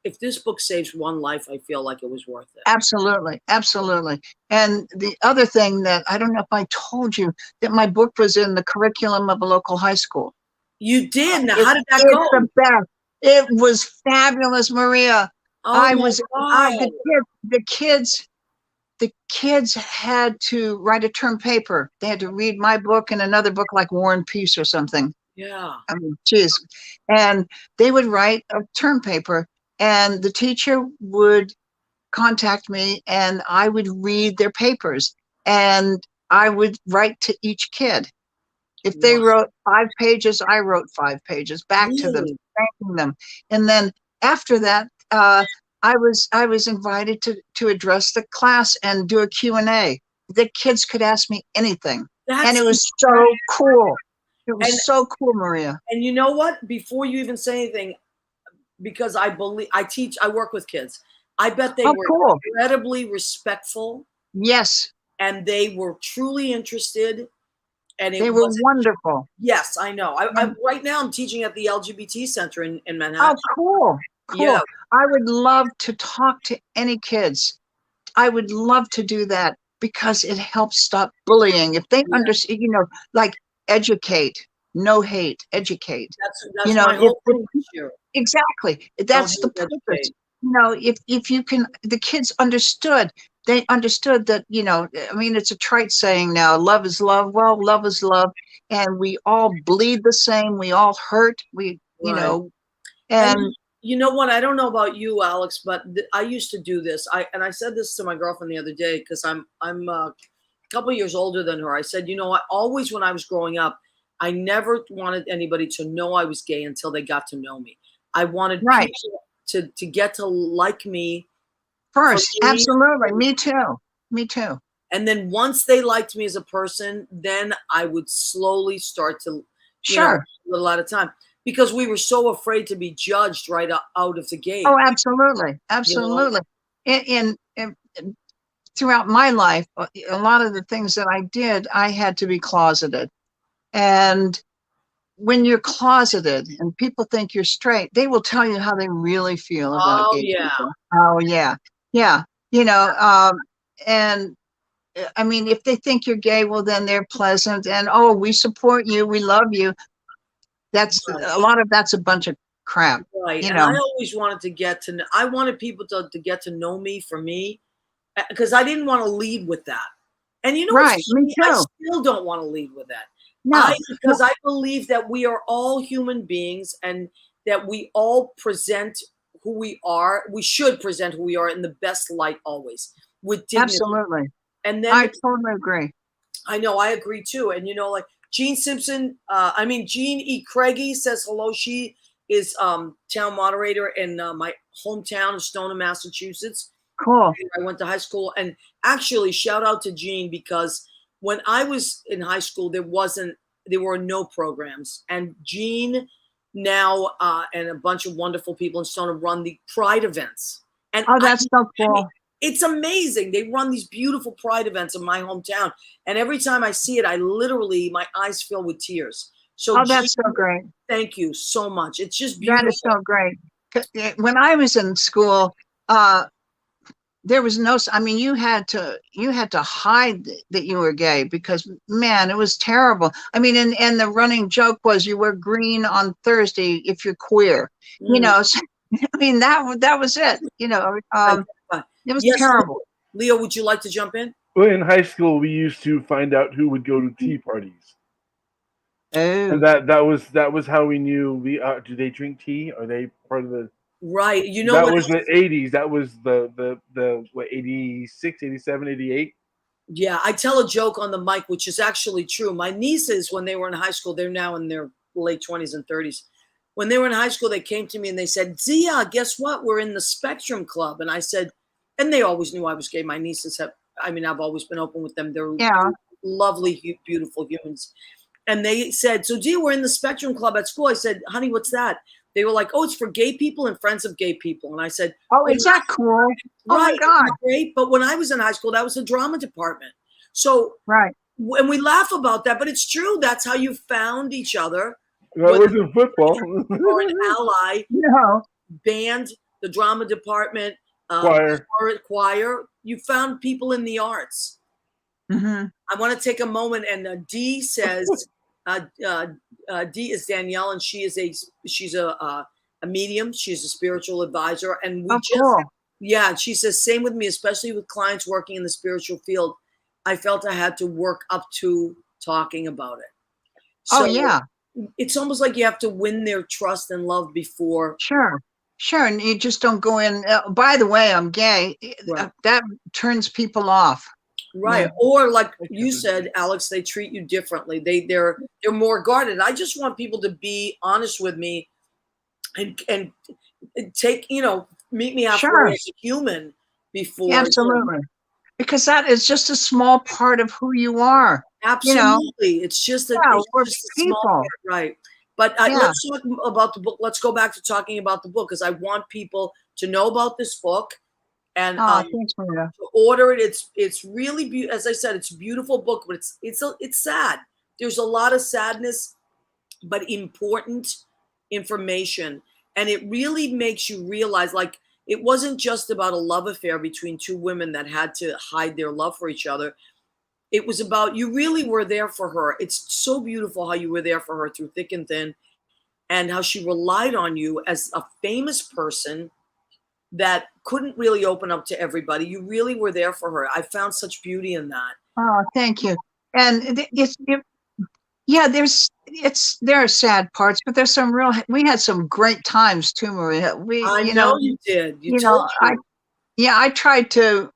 Speaker 1: if this book saves one life, I feel like it was worth it.
Speaker 3: Absolutely, absolutely. And the other thing that I don't know if I told you that my book was in the curriculum of a local high school.
Speaker 1: You did. Now,
Speaker 3: It,
Speaker 1: how did that
Speaker 3: it's
Speaker 1: go?
Speaker 3: the best. It was fabulous, Maria.
Speaker 1: Oh
Speaker 3: I
Speaker 1: my
Speaker 3: was I
Speaker 1: God.
Speaker 3: the kids had to write a term paper. They had to read my book and another book like War and Peace or something.
Speaker 1: Yeah.
Speaker 3: I mean, geez. And they would write a term paper, and the teacher would contact me, and I would read their papers, and I would write to each kid. If they
Speaker 1: Wow.
Speaker 3: wrote 5 pages, I wrote 5 pages back to them,
Speaker 1: Really?
Speaker 3: thanking them. And then after that, I was invited to address the class and do a Q&A. The kids could ask me anything, and
Speaker 1: That's
Speaker 3: it was
Speaker 1: incredible.
Speaker 3: so cool. It
Speaker 1: And
Speaker 3: was so cool, Maria.
Speaker 1: and you know what? Before you even say anything, because I work with kids. I bet they
Speaker 3: Oh,
Speaker 1: were
Speaker 3: cool.
Speaker 1: incredibly respectful
Speaker 3: Yes,
Speaker 1: and they were truly interested. And
Speaker 3: they
Speaker 1: it
Speaker 3: were
Speaker 1: wasn't,
Speaker 3: wonderful.
Speaker 1: yes, I know.
Speaker 3: And,
Speaker 1: Right now I'm teaching at the LGBT Center in
Speaker 3: oh,
Speaker 1: Manhattan.
Speaker 3: cool,
Speaker 1: Yeah,
Speaker 3: cool. I would love to talk to any kids. I would love to do that because it helps stop bullying. If they
Speaker 1: yeah.
Speaker 3: understand, like educate, no hate, educate.
Speaker 1: That's my
Speaker 3: If
Speaker 1: whole thing this year.
Speaker 3: exactly,
Speaker 1: Don't
Speaker 3: that's the
Speaker 1: hate,
Speaker 3: purpose.
Speaker 1: educate.
Speaker 3: If you can, the kids understood. They understood that, I mean, it's a trite saying now, love is love. Well, love is love, and we all bleed the same. We all hurt.
Speaker 1: Right. And
Speaker 3: And
Speaker 1: you know what? I don't know about you, Alex, but I used to do this. I said this to my girlfriend the other day because I'm a couple years older than her. I said, I always when I was growing up, I never wanted anybody to know I was gay until they got to know me. I wanted
Speaker 3: right,
Speaker 1: people to get to like me for
Speaker 3: first,
Speaker 1: me.
Speaker 3: absolutely, me too, me too.
Speaker 1: And then once they liked me as a person, then I would slowly start to, a
Speaker 3: Sure.
Speaker 1: little at a time, because we were so afraid to be judged right out of the gate.
Speaker 3: Oh, absolutely,
Speaker 1: You know,
Speaker 3: absolutely. In throughout my life, a lot of the things that I did, I had to be closeted. And when you're closeted and people think you're straight, they will tell you how they really feel about
Speaker 1: oh
Speaker 3: gay
Speaker 1: yeah,
Speaker 3: people. Oh yeah, yeah. You know, and I mean, if they think you're gay, well, then they're pleasant and oh, we support you, we love you. That's
Speaker 1: right,
Speaker 3: a lot of that's a bunch of crap.
Speaker 1: right.
Speaker 3: You
Speaker 1: And I
Speaker 3: know,
Speaker 1: always wanted to get to. I wanted people to get to know me for me, because I didn't want to lead with that. And you know what's
Speaker 3: right? Me
Speaker 1: funny? I
Speaker 3: too.
Speaker 1: still don't want to lead with that.
Speaker 3: No, no,
Speaker 1: Because I believe that we are all human beings and that we all present who we are. We should present who we are in the best light always with dignity.
Speaker 3: absolutely.
Speaker 1: And then
Speaker 3: I totally agree.
Speaker 1: I know I agree too. And like Jean Simpson, Jean E. Craigie says hello. She is town moderator in my hometown of Stoneham, Massachusetts.
Speaker 3: cool.
Speaker 1: I went to high school, and actually, shout out to Jean, because when I was in high school, there were no programs, and Jean now and a bunch of wonderful people in Stone run the Pride events, and
Speaker 3: Oh, that's so
Speaker 1: I mean,
Speaker 3: cool.
Speaker 1: it's amazing. They run these beautiful Pride events in my hometown, and every time I see it, my eyes fill with tears. So,
Speaker 3: Oh,
Speaker 1: Jean,
Speaker 3: that's so great.
Speaker 1: thank you so much. It's just
Speaker 3: That is
Speaker 1: beautiful.
Speaker 3: so great. When I was in school, there was no, I mean, you had to hide that you were gay, because man, it was terrible. I mean, and the running joke was you wear green on Thursday if you're queer,
Speaker 1: Mm,
Speaker 3: so, I mean, that was it, it was
Speaker 1: yes,
Speaker 3: terrible.
Speaker 1: Leo, would you like to jump in?
Speaker 2: Well, in high school, we used to find out who would go to tea parties, and
Speaker 3: Oh,
Speaker 2: that was how we knew. Do they drink tea? Are they part of the?
Speaker 1: Right. You know
Speaker 2: That
Speaker 1: what
Speaker 2: was
Speaker 1: else?
Speaker 2: the '80s. That was the what, 86, 87, 88.
Speaker 1: Yeah, I tell a joke on the mic, which is actually true. My nieces, when they were in high school, they're now in their late 20s and 30s. When they were in high school, they came to me and they said, Zia, guess what? We're in the Spectrum Club. And I said, and they always knew I was gay. My nieces have, I mean, I've always been open with them. They're
Speaker 3: yeah.
Speaker 1: lovely, beautiful humans. And they said, so Zia, we're in the Spectrum Club at school. I said, honey, what's that? They were like, oh, it's for gay people and friends of gay people. And I said,
Speaker 3: Oh,
Speaker 1: oh,
Speaker 3: is that cool? Oh my
Speaker 1: right,
Speaker 3: God.
Speaker 1: great. But when I was in high school, that was the drama department. So
Speaker 3: Right.
Speaker 1: when we laugh about that, but it's true. That's how you found each other.
Speaker 2: That
Speaker 1: Whether
Speaker 2: wasn't football.
Speaker 1: or an ally,
Speaker 3: No.
Speaker 1: band, the drama department,
Speaker 2: Choir.
Speaker 1: choir. You found people in the arts.
Speaker 3: Hmm.
Speaker 1: I want to take a moment, and Dee says, Dee is Danielle, and she's a medium. She's a spiritual advisor, and we
Speaker 3: Oh,
Speaker 1: just
Speaker 3: cool.
Speaker 1: yeah. She says same with me, especially with clients working in the spiritual field. I felt I had to work up to talking about it.
Speaker 3: Oh,
Speaker 1: So
Speaker 3: yeah.
Speaker 1: it's almost like you have to win their trust and love before.
Speaker 3: Sure. Sure. And you just don't go in, by the way, I'm gay.
Speaker 1: Right.
Speaker 3: That turns people off.
Speaker 1: Right.
Speaker 3: Yeah.
Speaker 1: Or like you said, Alex, they treat you differently. They're more guarded. I just want people to be honest with me and take, meet me halfway
Speaker 3: Sure.
Speaker 1: as a human before.
Speaker 3: Absolutely. Because that is just a small part of who you are.
Speaker 1: Absolutely. It's just
Speaker 3: Yeah, we're
Speaker 1: a small
Speaker 3: people.
Speaker 1: part, right? But
Speaker 3: Yeah.
Speaker 1: let's talk about the book. Let's go back to talking about the book, because I want people to know about this book and
Speaker 3: Oh, thanks, Maria.
Speaker 1: to order it. It's really beautiful. As I said, it's a beautiful book, but it's sad. There's a lot of sadness, but important information, and it really makes you realize, like, it wasn't just about a love affair between two women that had to hide their love for each other. It was about, you really were there for her. It's so beautiful how you were there for her through thick and thin, and how she relied on you as a famous person that couldn't really open up to everybody. You really were there for her. I found such beauty in that.
Speaker 3: Oh, thank you. And yeah, there are sad parts, but there's we had some great times too, Maria.
Speaker 1: I know you did. You told
Speaker 3: I tried to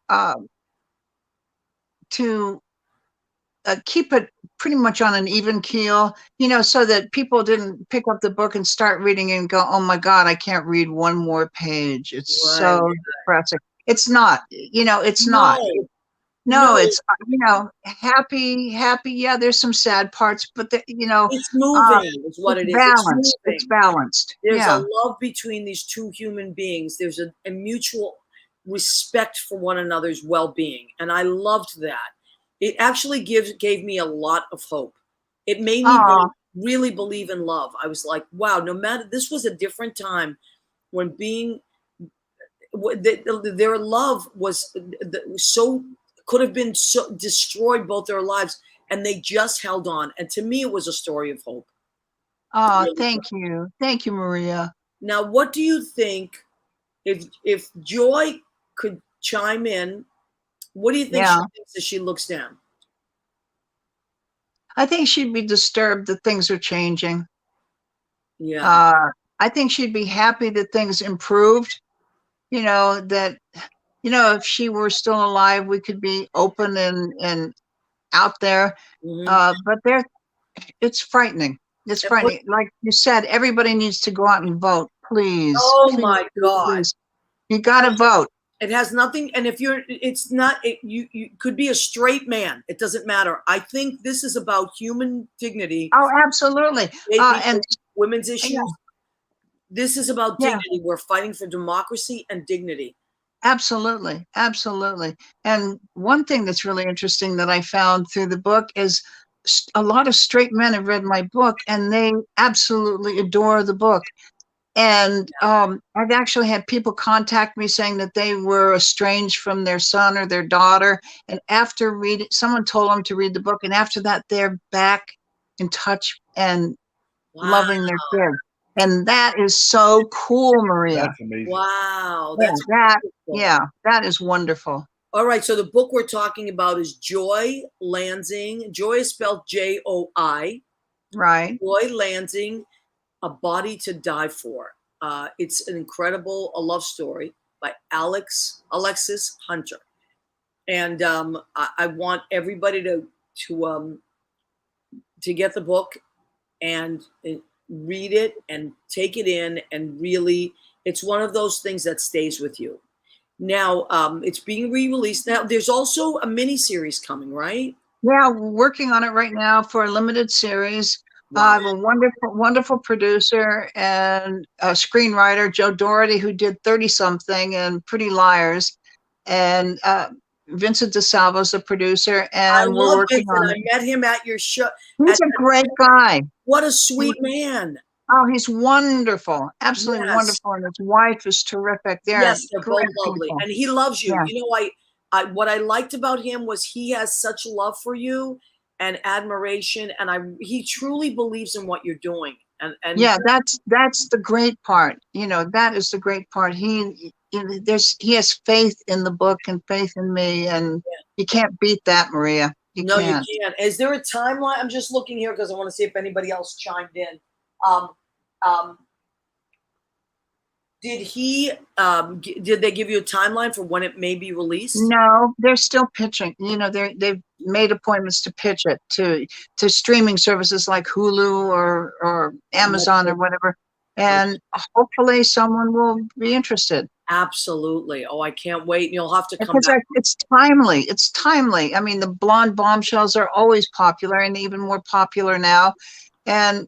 Speaker 3: keep it pretty much on an even keel, so that people didn't pick up the book and start reading and go, oh my God, I can't read one more page. It's
Speaker 1: Right.
Speaker 3: so depressing. It's not, it's not.
Speaker 1: No,
Speaker 3: It's, happy. Yeah, there's some sad parts, but
Speaker 1: it's moving is what it is.
Speaker 3: balanced.
Speaker 1: It's
Speaker 3: It's balanced.
Speaker 1: There's
Speaker 3: Yeah.
Speaker 1: a love between these two human beings. There's a mutual respect for one another's well-being, and I loved that. It actually gave me a lot of hope. It made me really believe in love. I was like, wow, no matter, this was a different time when their love was so, could have been so destroyed both their lives, and they just held on. And to me, it was a story of hope.
Speaker 3: Oh, thank you. Thank you, Maria.
Speaker 1: Now, what do you think, if Joy could chime in? What do you think she thinks as she looks down?
Speaker 3: I think she'd be disturbed that things are changing.
Speaker 1: Yeah.
Speaker 3: I think she'd be happy that things improved. That, if she were still alive, we could be open and out there.
Speaker 1: Mhm.
Speaker 3: But it's frightening. It's frightening. Like you said, everybody needs to go out and vote. Please.
Speaker 1: Oh
Speaker 3: Please,
Speaker 1: my
Speaker 3: please,
Speaker 1: God.
Speaker 3: please. You got to vote.
Speaker 1: It has nothing, and if you're, it's not, you could be a straight man. It doesn't matter. I think this is about human dignity,
Speaker 3: Oh, absolutely. And
Speaker 1: women's issues.
Speaker 3: yeah,
Speaker 1: This is about
Speaker 3: yeah,
Speaker 1: dignity. We're fighting for democracy and dignity.
Speaker 3: absolutely, absolutely. And one thing that's really interesting that I found through the book is a lot of straight men have read my book and they absolutely adore the book. And I've actually had people contact me saying that they were estranged from their son or their daughter. And after reading, someone told them to read the book. And after that, they're back in touch and
Speaker 1: Wow.
Speaker 3: loving their kids. And that is so cool, Maria.
Speaker 2: That's amazing.
Speaker 1: Wow.
Speaker 3: Yeah,
Speaker 1: That's
Speaker 3: yeah, that is wonderful.
Speaker 1: All right. So the book we're talking about is Joy Lansing. Joy is spelled J-O-I.
Speaker 3: Right.
Speaker 1: Joy Lansing, A Body to Die For. It's an incredible love story by Alexis Hunter. And I want everybody to get the book and read it and take it in, and really, it's one of those things that stays with you. Now, it's being re-released. Now, there's also a mini series coming, right?
Speaker 3: Yeah, we're working on it right now for a limited series. I have a wonderful, wonderful producer and a screenwriter, Joe Doherty, who did 30 something and Pretty Liars, and Vincent DeSalvo's the producer, and we're working on it.
Speaker 1: I met him at your show.
Speaker 3: He's a great guy.
Speaker 1: What a sweet man.
Speaker 3: Oh, he's wonderful, absolutely
Speaker 1: Yes.
Speaker 3: wonderful, and his wife is terrific.
Speaker 1: Yes, they're both
Speaker 3: great
Speaker 1: lovely,
Speaker 3: people.
Speaker 1: and he loves you.
Speaker 3: Yeah.
Speaker 1: You know, what I liked about him was he has such love for you and admiration, and he truly believes in what you're doing. And
Speaker 3: yeah, that's the great part. You know, that is the great part. He has faith in the book and faith in me, and you can't beat that, Maria. You can't.
Speaker 1: You can't. Is there a timeline? I'm just looking here because I want to see if anybody else chimed in. Did they give you a timeline for when it may be released?
Speaker 3: No, they're still pitching. You know, they've made appointments to pitch it to streaming services like Hulu or Amazon or whatever, and hopefully someone will be interested.
Speaker 1: Absolutely. Oh, I can't wait. You'll have to come
Speaker 3: Because
Speaker 1: back.
Speaker 3: it's timely. It's timely. I mean, the blonde bombshells are always popular and even more popular now, and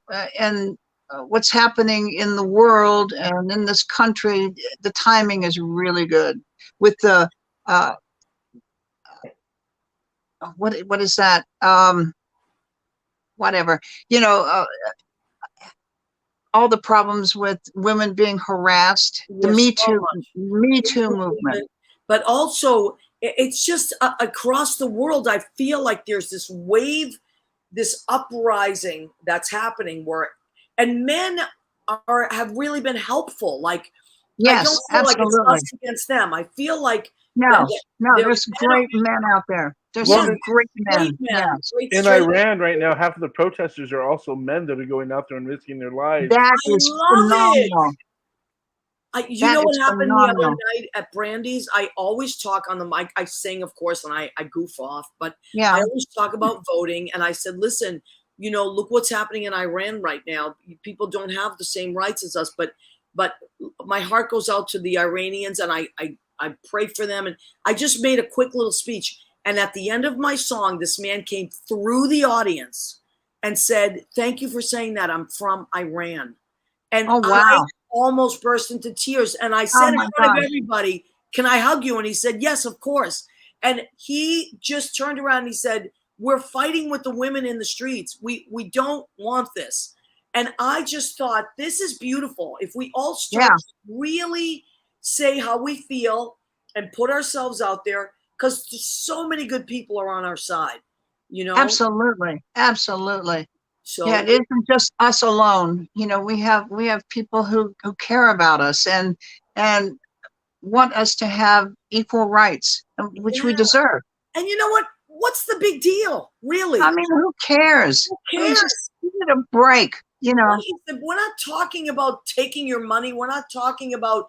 Speaker 3: what's happening in the world and in this country, the timing is really good with the what is that, whatever, you know, all the problems with women being harassed, the Me Too movement,
Speaker 1: but also it's just across the world. I feel like there's this wave, this uprising that's happening and men have really been helpful. Like,
Speaker 3: yes,
Speaker 1: I don't feel
Speaker 3: absolutely.
Speaker 1: like it's us against them. I feel like
Speaker 3: there's great men out there. There's some great men. Yes.
Speaker 2: In Iran right now, half of the protesters are also men that are going out there and risking their lives.
Speaker 3: That is phenomenal.
Speaker 1: You know what happened the other night at Brandy's? I always talk on the mic. I sing, of course, and I goof off, but I always talk about voting. And I said, listen, you know, look what's happening in Iran right now. People don't have the same rights as us, but my heart goes out to the Iranians, and I pray for them. And I just made a quick little speech. And at the end of my song, this man came through the audience and said, thank you for saying that. I'm from Iran. And I almost burst into tears. And I said in front of everybody, can I hug you? And he said, yes, of course. And he just turned around and he said, we're fighting with the women in the streets. We don't want this. And I just thought, this is beautiful. If we all start to really say how we feel and put ourselves out there, because so many good people are on our side, you know?
Speaker 3: Absolutely. Absolutely.
Speaker 1: So
Speaker 3: yeah, it isn't just us alone. You know, we have people who care about us and want us to have equal rights, which we deserve.
Speaker 1: And you know what? What's the big deal, really?
Speaker 3: I mean, who cares?
Speaker 1: Who cares?
Speaker 3: Just give it a break, you know.
Speaker 1: We're not talking about taking your money. We're not talking about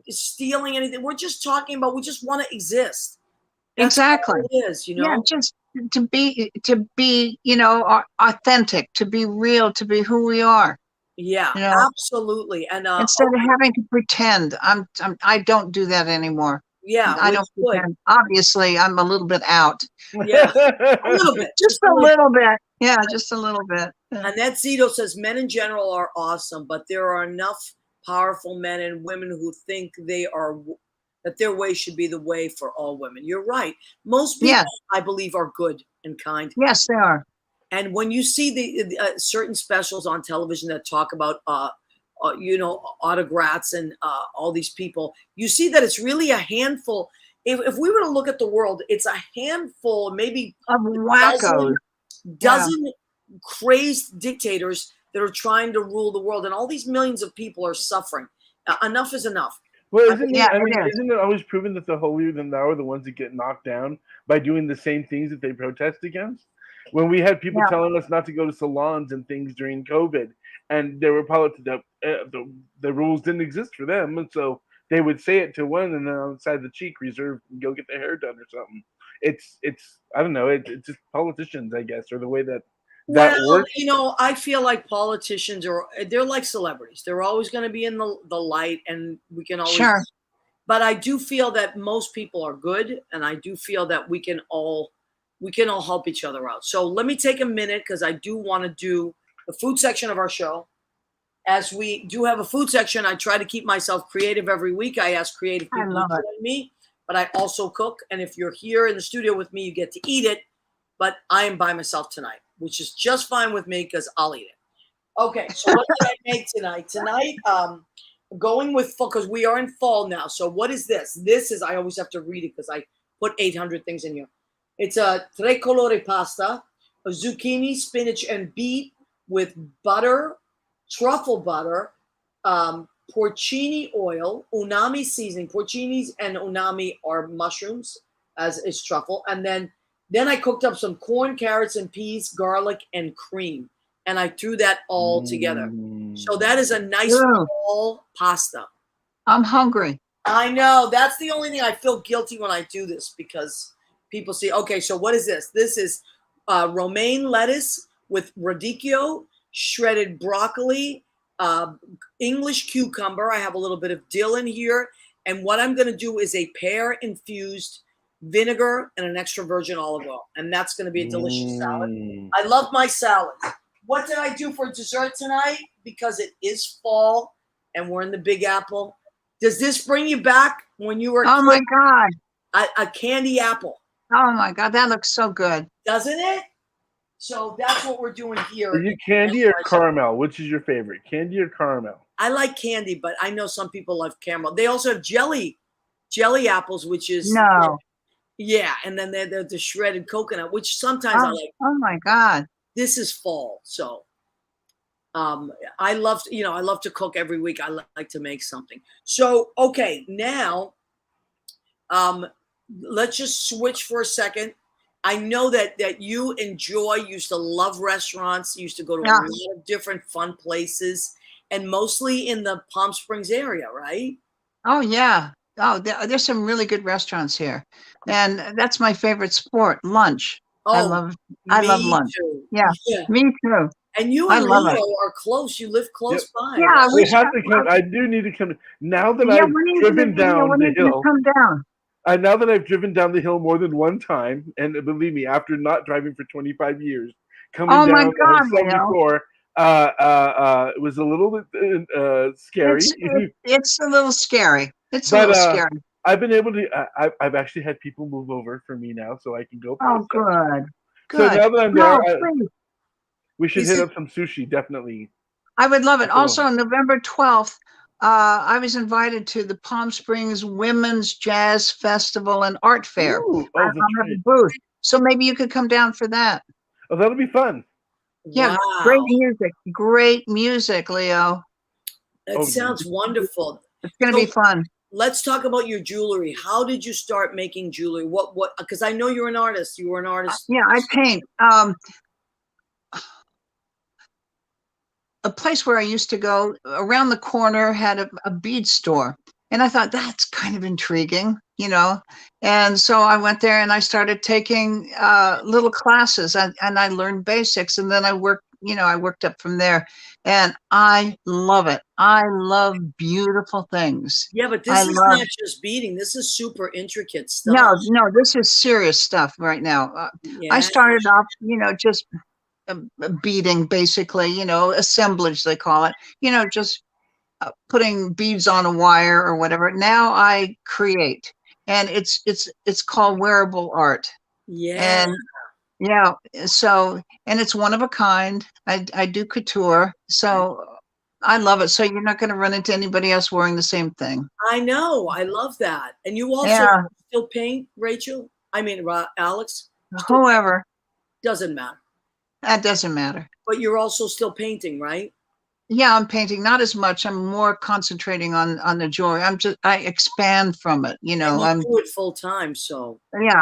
Speaker 1: stealing anything. We're just talking about, we just want to exist. That's
Speaker 3: exactly.
Speaker 1: All it is, you know?
Speaker 3: Yeah, just to be, you know, authentic, to be real, to be who we are.
Speaker 1: Yeah, you know? Absolutely. And
Speaker 3: instead of having to pretend, I don't do that anymore.
Speaker 1: Yeah,
Speaker 3: I
Speaker 1: which
Speaker 3: don't
Speaker 1: would.
Speaker 3: pretend. Obviously, I'm a little bit out.
Speaker 1: Yeah, a little bit.
Speaker 3: Just a little bit. Yeah, just a little bit.
Speaker 1: Annette Zito says men in general are awesome, but there are enough powerful men and women who think that their way should be the way for all women. You're right. Most people,
Speaker 3: Yes,
Speaker 1: I believe, are good and kind.
Speaker 3: yes, they are.
Speaker 1: And when you see the certain specials on television that talk about, autocrats and all these people, you see that it's really a handful. If we were to look at the world, it's a handful, maybe
Speaker 3: Of wackos.
Speaker 1: dozen crazed dictators that are trying to rule the world, and all these millions of people are suffering. Enough is enough.
Speaker 2: Well,
Speaker 3: Yeah,
Speaker 2: isn't it always proven that the holier than thou are the ones that get knocked down by doing the same things that they protest against? When we had people
Speaker 3: Yeah.
Speaker 2: telling us not to go to salons and things during COVID, and there were politics, the rules didn't exist for them, and so they would say it to one, and then outside the cheek, reserved, and go get their hair done or something. It's I don't know. It's just politicians, I guess, or the way that
Speaker 1: Well,
Speaker 2: works.
Speaker 1: I feel like politicians they're like celebrities. They're always going to be in the light, and we can always.
Speaker 3: Sure.
Speaker 1: But I do feel that most people are good, and I do feel that we can all help each other out. So let me take a minute because I do want to do the food section of our show. As we do have a food section, I try to keep myself creative every week. I ask creative
Speaker 3: I
Speaker 1: people
Speaker 3: love
Speaker 1: to
Speaker 3: it.
Speaker 1: join me, but I also cook. And if you're here in the studio with me, you get to eat it. But I am by myself tonight, which is just fine with me because I'll eat it. Okay, so what did I make tonight? Tonight, going with fall because we are in fall now. So what is this? This is, I always have to read it because I put 800 things in here. It's a tre colore pasta, a zucchini, spinach, and beet with butter, truffle butter, porcini oil, unami seasoning. Porcinis and unami are mushrooms, as is truffle. And then I cooked up some corn, carrots, and peas, garlic, and cream. And I threw that all together. So that is a nice
Speaker 3: Ooh.
Speaker 1: fall pasta.
Speaker 3: I'm hungry.
Speaker 1: I know. That's the only thing I feel guilty when I do this because people see, okay, so what is this? This is romaine lettuce with radicchio, shredded broccoli, English cucumber. I have a little bit of dill in here. And what I'm going to do is a pear-infused vinegar and an extra virgin olive oil. And that's going to be a delicious salad. I love my salads. What did I do for dessert tonight? Because it is fall and we're in the Big Apple. Does this bring you back when you were
Speaker 3: Oh my God.
Speaker 1: a candy apple?
Speaker 3: Oh my God. That looks so good.
Speaker 1: Doesn't it? So that's what we're doing here.
Speaker 2: Are you candy or caramel? Which is your favorite, candy or caramel?
Speaker 1: I like candy, but I know some people love caramel. They also have jelly apples, which is
Speaker 3: No.
Speaker 1: yeah, and then they're the shredded coconut, which sometimes I like.
Speaker 3: Oh my God.
Speaker 1: This is fall, so I love to cook every week. I like to make something. So okay, now let's just switch for a second. I know that you used to love restaurants, used to go to a lot of different fun places, and mostly in the Palm Springs area, right?
Speaker 3: Oh yeah. Oh, there's some really good restaurants here, and that's my favorite sport, lunch. I love lunch.
Speaker 1: Too.
Speaker 3: Yeah, me too.
Speaker 1: And you and Leo are close. You live close by.
Speaker 3: Yeah,
Speaker 1: right?
Speaker 2: We have to come. I do need to come. Now that I've driven down the hill.
Speaker 3: Come down.
Speaker 2: Now that I've driven down the hill more than one time, and believe me, after not driving for 25 years, coming down 74, it was a little bit scary.
Speaker 3: It's a little scary. It's a little scary.
Speaker 2: I've been able to. I've actually had people move over for me now, so I can go.
Speaker 3: Oh, good.
Speaker 2: So now that I'm there, we should hit up some sushi. Definitely.
Speaker 3: I would love it. Also, on November 12th, I was invited to the Palm Springs Women's Jazz Festival and Art Fair.
Speaker 2: Ooh,
Speaker 3: I have a booth, so maybe you could come down for that.
Speaker 2: Oh, that'll be fun.
Speaker 3: Yeah,
Speaker 1: wow.
Speaker 3: Great music, Leo.
Speaker 1: That sounds wonderful.
Speaker 3: It's going to be fun.
Speaker 1: Let's talk about your jewelry. How did you start making jewelry? What? Because I know you're an artist. You were an artist.
Speaker 3: Yeah, I paint. A place where I used to go around the corner had a bead store. And I thought that's kind of intriguing, And so I went there and I started taking little classes and I learned basics. And then I worked I worked up from there, and I love it. I love beautiful things.
Speaker 1: Yeah, but
Speaker 3: I
Speaker 1: this is
Speaker 3: love
Speaker 1: not just beading. This is super intricate stuff.
Speaker 3: no, this is serious stuff right now. I
Speaker 1: Yeah.
Speaker 3: started off, just beading, basically, assemblage they call it, just putting beads on a wire or whatever. Now I create, and it's called wearable art.
Speaker 1: Yeah.
Speaker 3: And yeah, so, and it's one of a kind. I do couture, so I love it. So you're not going to run into anybody else wearing the same thing.
Speaker 1: I know. I love that. And you also
Speaker 3: Yeah,
Speaker 1: still paint, Rachel? I mean, Alex? Still paint?
Speaker 3: whoever,
Speaker 1: Doesn't matter.
Speaker 3: that doesn't matter.
Speaker 1: But you're also still painting, right?
Speaker 3: Yeah, I'm painting, not as much. I'm more concentrating on the jewelry. I expand from it.
Speaker 1: And you
Speaker 3: I'm
Speaker 1: do it full time, so
Speaker 3: yeah,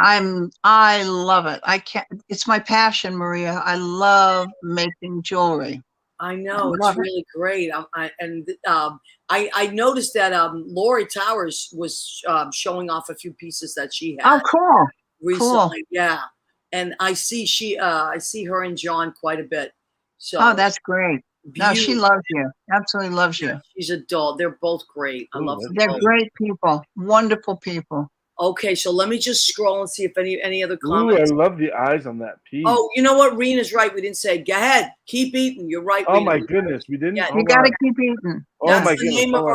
Speaker 3: I love it. I can't, it's my passion, Maria. I love making jewelry.
Speaker 1: I
Speaker 3: I
Speaker 1: know it's
Speaker 3: love it.
Speaker 1: really great. I noticed that Lori Towers was showing off a few pieces that she
Speaker 3: Oh,
Speaker 1: had
Speaker 3: cool. Cool.
Speaker 1: recently. Yeah, and I see her and John quite a bit.
Speaker 3: Oh,
Speaker 1: So
Speaker 3: that's great. No, she
Speaker 1: beautiful.
Speaker 3: loves you. Absolutely loves
Speaker 1: Yeah,
Speaker 3: you.
Speaker 1: she's a doll. They're both great. I
Speaker 2: Ooh,
Speaker 1: love them
Speaker 3: They're
Speaker 1: both.
Speaker 3: great people. Wonderful people.
Speaker 1: Okay, so let me just scroll and see if any other
Speaker 2: Ooh, I
Speaker 1: comments.
Speaker 2: love the eyes on that piece.
Speaker 1: Oh, you know what? Rena's right. We didn't say. Go ahead, keep eating. You're right,
Speaker 2: Oh
Speaker 1: Rena.
Speaker 2: my goodness, we didn't.
Speaker 1: Yeah,
Speaker 2: Oh
Speaker 3: You got to
Speaker 2: wow.
Speaker 3: keep eating.
Speaker 2: Oh
Speaker 1: that's
Speaker 2: my
Speaker 1: the
Speaker 2: goodness.
Speaker 1: name of
Speaker 2: Hold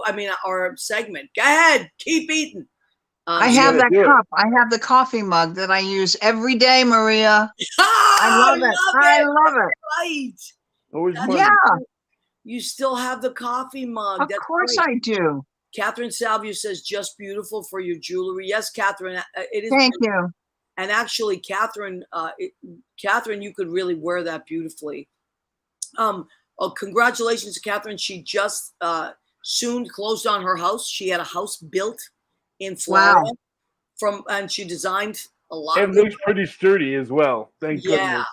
Speaker 2: on.
Speaker 1: our segment. Go ahead, keep eating.
Speaker 3: I
Speaker 2: We
Speaker 1: So,
Speaker 3: have
Speaker 2: gotta
Speaker 3: that
Speaker 2: do it.
Speaker 3: cup. I have the coffee mug that I use every day, Maria. I
Speaker 1: I
Speaker 3: love it.
Speaker 1: love
Speaker 3: I
Speaker 1: it.
Speaker 3: love it.
Speaker 1: Right.
Speaker 2: Always
Speaker 1: That's
Speaker 3: Yeah,
Speaker 2: fun.
Speaker 1: cool. You still have the coffee mug.
Speaker 3: of
Speaker 1: That's
Speaker 3: course
Speaker 1: great.
Speaker 3: I do.
Speaker 1: Catherine Salvio says, just beautiful for your jewelry. Yes, Catherine, it is.
Speaker 3: Thank you.
Speaker 1: And actually, Catherine, Catherine, you could really wear that beautifully. Congratulations to Catherine. She just soon closed on her house. She had a house built in Florida
Speaker 3: Wow.
Speaker 1: and she designed a lot
Speaker 2: It
Speaker 1: of it.
Speaker 2: looks pretty sturdy as well. Thank
Speaker 1: Yeah.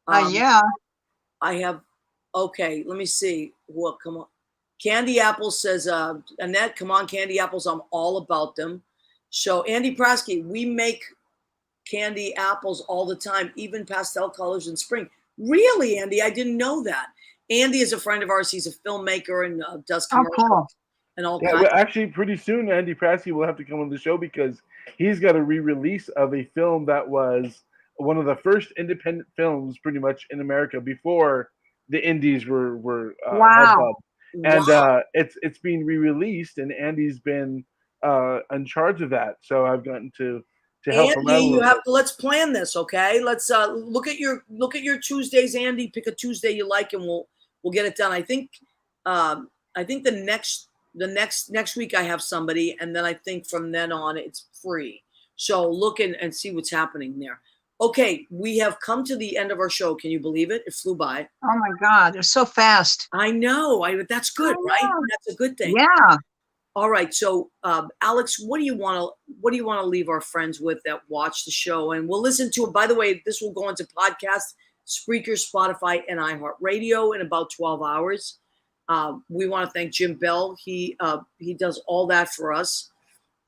Speaker 2: goodness.
Speaker 3: Yeah.
Speaker 1: I have, okay, let me see. What, come on. Candy Apples says, Annette, come on, Candy Apples. I'm all about them. So, Andy Prasky, we make candy apples all the time, even pastel colors in spring. Really, Andy? I didn't know that. Andy is a friend of ours. He's a filmmaker and does
Speaker 3: Oh,
Speaker 1: commercials
Speaker 3: cool.
Speaker 1: and all
Speaker 2: Yeah,
Speaker 1: kinds.
Speaker 2: well, actually, pretty soon Andy Prasky will have to come on the show because he's got a re-release of a film that was one of the first independent films, pretty much in America before the indies were
Speaker 3: Wow.
Speaker 2: hubbub. And
Speaker 1: Wow.
Speaker 2: it's being re-released, and Andy's been in charge of that. So I've gotten to help him
Speaker 1: Andy,
Speaker 2: out a
Speaker 1: you
Speaker 2: little
Speaker 1: have
Speaker 2: bit.
Speaker 1: to, let's plan this, okay? Let's look at your Tuesdays, Andy. Pick a Tuesday you like, and we'll get it done. I think the next week I have somebody, and then I think from then on it's free. So look and see what's happening there. Okay, we have come to the end of our show. Can you believe it? It flew by.
Speaker 3: Oh my God. They're so fast.
Speaker 1: I know. That's good,
Speaker 3: I
Speaker 1: right?
Speaker 3: know.
Speaker 1: That's a good thing.
Speaker 3: Yeah.
Speaker 1: All right. So, Alex, what do you want to leave our friends with that watch the show? And we'll listen to it. By the way, this will go into podcast, Spreaker, Spotify, and iHeartRadio in about 12 hours. We want to thank Jim Bell. He does all that for us.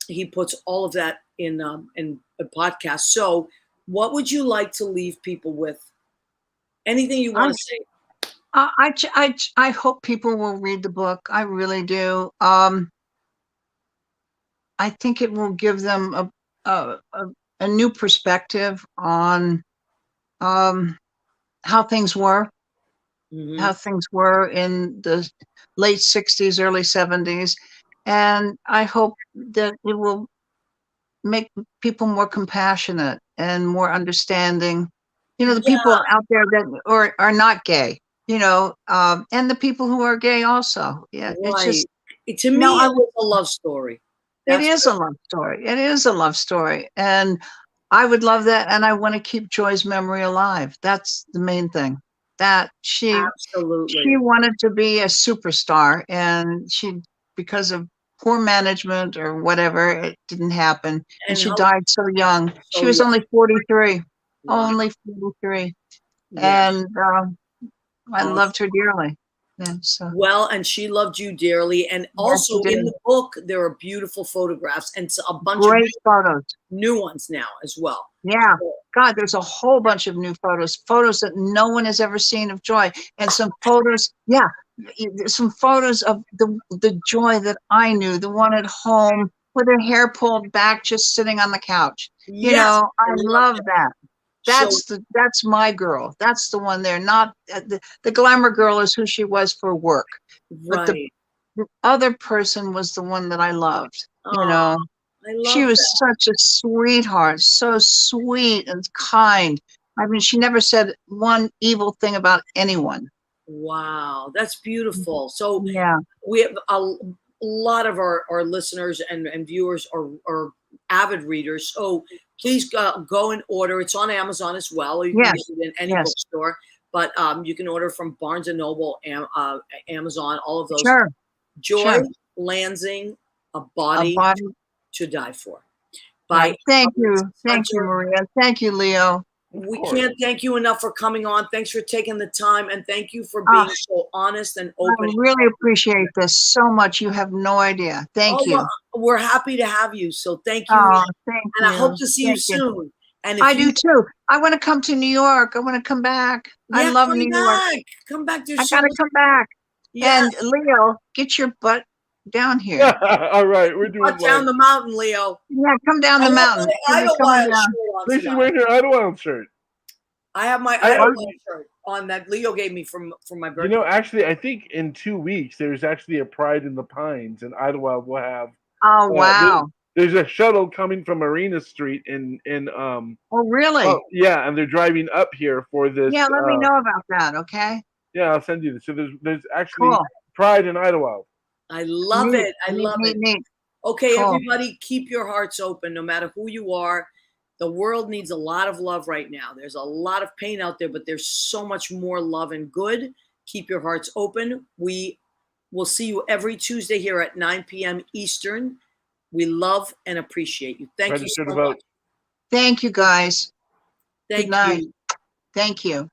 Speaker 1: He puts all of that in a podcast. So, what would you like to leave people with? Anything you want to say?
Speaker 3: I hope people will read the book. I really do. I think it will give them a new perspective on how things were,
Speaker 1: Mm-hmm.
Speaker 3: how things were in the late 60s, early 70s. And I hope that it will make people more compassionate and more understanding. The
Speaker 1: Yeah,
Speaker 3: people out there that are not gay, and the people who are gay also. Yeah, it's
Speaker 1: right.
Speaker 3: just,
Speaker 1: To me,
Speaker 3: I
Speaker 1: it
Speaker 3: would.
Speaker 1: was a love story.
Speaker 3: It
Speaker 1: That's
Speaker 3: is a love story. It is a love story. And I would love that. And I want to keep Joy's memory alive. That's the main thing. That she
Speaker 1: absolutely.
Speaker 3: wanted to be a superstar, and because of poor management or whatever, it didn't happen. And
Speaker 1: And
Speaker 3: she
Speaker 1: how
Speaker 3: died so young. She
Speaker 1: so
Speaker 3: was
Speaker 1: young.
Speaker 3: only 43.
Speaker 1: Wow.
Speaker 3: Only 43.
Speaker 1: Yeah.
Speaker 3: And I loved her dearly. Yeah, so
Speaker 1: Well, and she loved you dearly. And
Speaker 3: yes, she
Speaker 1: also in
Speaker 3: did.
Speaker 1: the book, there are beautiful photographs and a bunch of
Speaker 3: Great photos.
Speaker 1: new ones now as well.
Speaker 3: Yeah. God, there's a whole bunch of new photos that no one has ever seen of Joy. And some photos, yeah, some photos of the Joy that I knew, the one at home with her hair pulled back, just sitting on the couch. You
Speaker 1: Yes,
Speaker 3: know, I
Speaker 1: love
Speaker 3: love
Speaker 1: it.
Speaker 3: that.
Speaker 1: So
Speaker 3: That's my girl. That's the one there. Not the glamour girl is who she was for work, but
Speaker 1: right.
Speaker 3: the other person was the one that I loved. You
Speaker 1: Oh,
Speaker 3: know,
Speaker 1: I
Speaker 3: she
Speaker 1: love
Speaker 3: was
Speaker 1: that.
Speaker 3: such a sweetheart, so sweet and kind. I mean, she never said one evil thing about anyone.
Speaker 1: Wow, that's beautiful. So
Speaker 3: Yeah,
Speaker 1: we have a lot of our listeners and viewers are avid readers. So please go and order. It's on Amazon as well, or you can get
Speaker 3: yes,
Speaker 1: it in any
Speaker 3: yes,
Speaker 1: bookstore. But you can order from Barnes and Noble, Amazon, all of those.
Speaker 3: sure,
Speaker 1: Joy
Speaker 3: sure.
Speaker 1: Lansing, A
Speaker 3: A
Speaker 1: Body
Speaker 3: body.
Speaker 1: to Die For
Speaker 3: Yeah,
Speaker 1: by
Speaker 3: thank you,
Speaker 1: Hunter.
Speaker 3: Maria. Thank you, Leo.
Speaker 2: Of
Speaker 1: We
Speaker 2: course.
Speaker 1: can't thank you enough for coming on. Thanks for taking the time, and thank you for
Speaker 3: Oh,
Speaker 1: being so honest and
Speaker 3: I
Speaker 1: open.
Speaker 3: really appreciate this so much. You have no idea. Thank
Speaker 1: Oh,
Speaker 3: you.
Speaker 1: well, we're happy to have you. So thank you,
Speaker 3: Oh, thank
Speaker 1: and I hope
Speaker 3: you.
Speaker 1: to see you
Speaker 3: Thank you.
Speaker 1: soon. And
Speaker 3: I
Speaker 1: if
Speaker 3: do
Speaker 1: you,
Speaker 3: too. I want to come to New York. I want to come back. I
Speaker 1: yeah,
Speaker 3: love
Speaker 1: come
Speaker 3: New York.
Speaker 1: back. Come back.
Speaker 3: I
Speaker 1: There's so
Speaker 3: gotta
Speaker 1: much.
Speaker 3: come back.
Speaker 1: Yeah,
Speaker 3: And Leo, get your butt down here.
Speaker 2: All right, we're doing
Speaker 1: cut down
Speaker 2: like
Speaker 1: the mountain, Leo.
Speaker 3: Yeah, come down
Speaker 1: I
Speaker 3: the
Speaker 1: have
Speaker 3: mountain.
Speaker 1: my
Speaker 3: You're coming
Speaker 1: Idlewild
Speaker 3: down.
Speaker 1: shirt on
Speaker 2: this is
Speaker 1: tonight.
Speaker 2: wearing her Idlewild shirt.
Speaker 1: I have my
Speaker 2: I-
Speaker 1: Idlewild shirt on that Leo gave me for my birthday.
Speaker 2: You know, actually, I think in 2 weeks there's actually a Pride in the Pines, and Idlewild will have.
Speaker 3: Oh,
Speaker 2: Uh, there-
Speaker 3: wow.
Speaker 2: there's a shuttle coming from Marina Street
Speaker 3: Oh, really?
Speaker 2: Oh yeah, and they're driving up here for this.
Speaker 3: Yeah, let me know about that, okay?
Speaker 2: Yeah, I'll send you this. So there's actually
Speaker 3: Cool.
Speaker 2: Pride in Idlewild.
Speaker 1: I love
Speaker 3: Neat,
Speaker 1: it. I
Speaker 3: neat,
Speaker 1: love
Speaker 3: neat,
Speaker 1: it.
Speaker 3: neat.
Speaker 1: Okay,
Speaker 3: Cool.
Speaker 1: everybody, keep your hearts open no matter who you are. The world needs a lot of love right now. There's a lot of pain out there, but there's so much more love and good. Keep your hearts open. We will see you every Tuesday here at 9 p.m. Eastern. We love and appreciate you. Thank you
Speaker 2: Register to
Speaker 1: so
Speaker 2: vote.
Speaker 1: much.
Speaker 3: Thank you, guys.
Speaker 1: Thank
Speaker 3: Good night.
Speaker 1: you.
Speaker 3: Thank you.